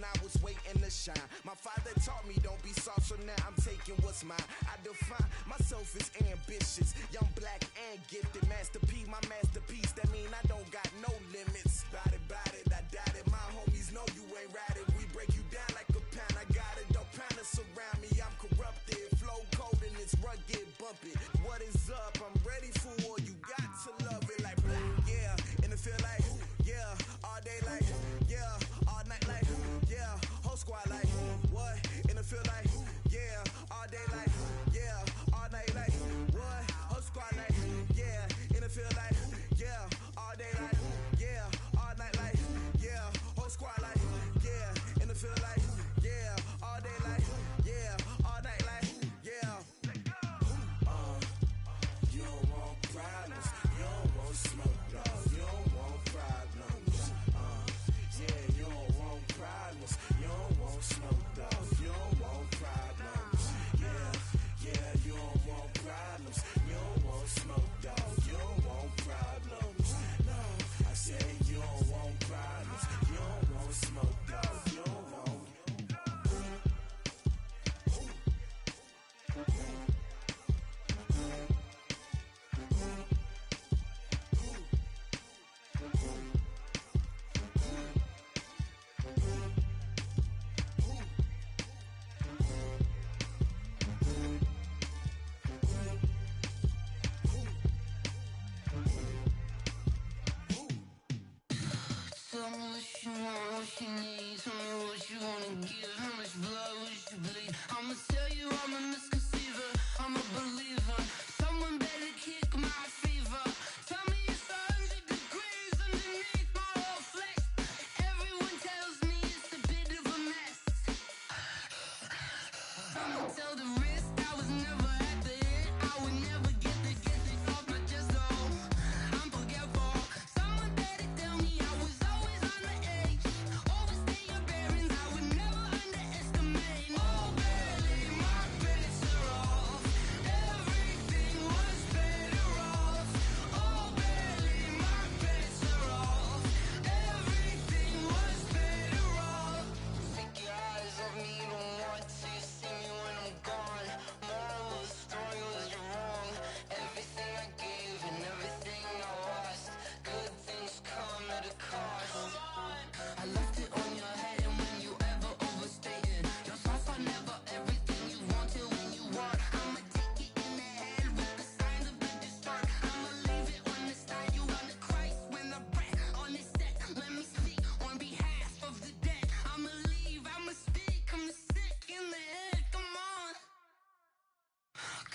I was waiting to shine. My father taught me don't be soft, so now I'm taking what's mine. I define myself as ambitious, young, black, and gifted. Master P, my masterpiece. That mean I don't got no limits. Bout it, I doubt it. My homies know you ain't ratted. We break you down like a pound. I got it, don't pound us around me. I'm corrupted, flow cold and it's rugged, bumpy. What is up? I'm ready for war. You got to love it like black, yeah. And it feel like, yeah, all day like, yeah, all night like, yeah, whole squad like, what? And it feel like, yeah, all day like, yeah, all night like, what? Whole squad like, yeah, and it feel like, yeah, all day like, yeah, all night like, yeah, whole squad like, yeah, and it feel like, yeah, all day like, yeah, all night like, yeah. You don't want problems, you don't want smoke, dog. You don't want problems. Yeah, you don't want problems, you don't want smoke, dog. You don't want problems. Yeah, you don't want problems, you don't want smoke, dog. You don't want problems. No, I say you don't want problems, you don't want smoke, dog. You don't want. Tell me what you want, what you need. Tell me what you wanna give. How much blood would you bleed? I'ma tell you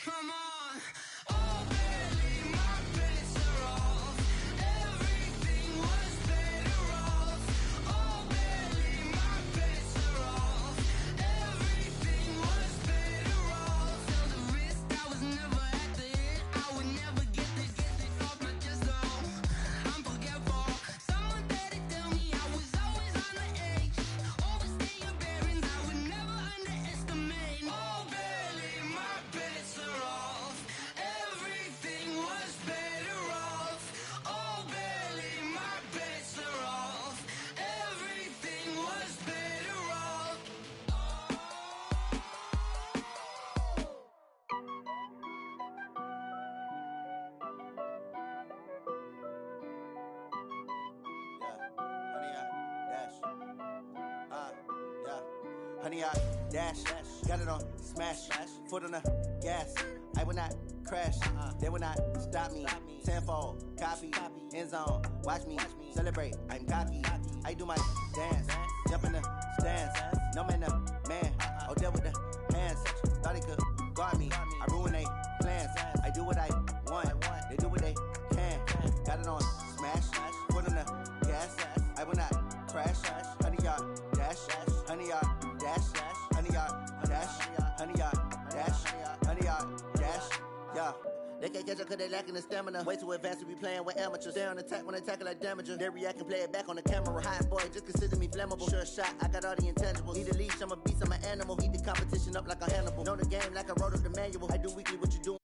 Come on. Oh, barely, my bets are off. Everything was better off. Oh, barely, my bets are off. Everything was better off. Till the risk, I was never at the hit. I would never get this off my chest, though. I'm forgetful. Someone better tell me I was always on the edge. Overstay your bearings, I would never underestimate. Oh, barely, my bets are off. Everything was better off. Oh, barely, my bets are off. Everything was better off. Honey, I dash, got it on smash, foot on the gas. I will not crash, they will not stop me. Tenfold, copy, end zone, watch me celebrate. I'm cocky, I do my dance, jump in the stands. No man, man, oh there with the hands. Thought he could guard me, I ruin they plans. I do what I want, they do what they can. Got it on smash, foot on the gas. I will not crash, honey, y'all dash, honey, y'all dash, honey, y'all dash, honey, y'all dash, honey, y'all dash, yeah. They can't catch up cause they lacking the stamina. Way too advanced to be playing with amateurs. They on attack when they tackle like damager. They react and play it back on the camera. Hot boy, just consider me flammable. Sure shot, I got all the intangibles. Need a leash, I'm a beast, I'm an animal. Eat the competition up like a Hannibal. Know the game like I wrote up the manual. I do weekly what you do.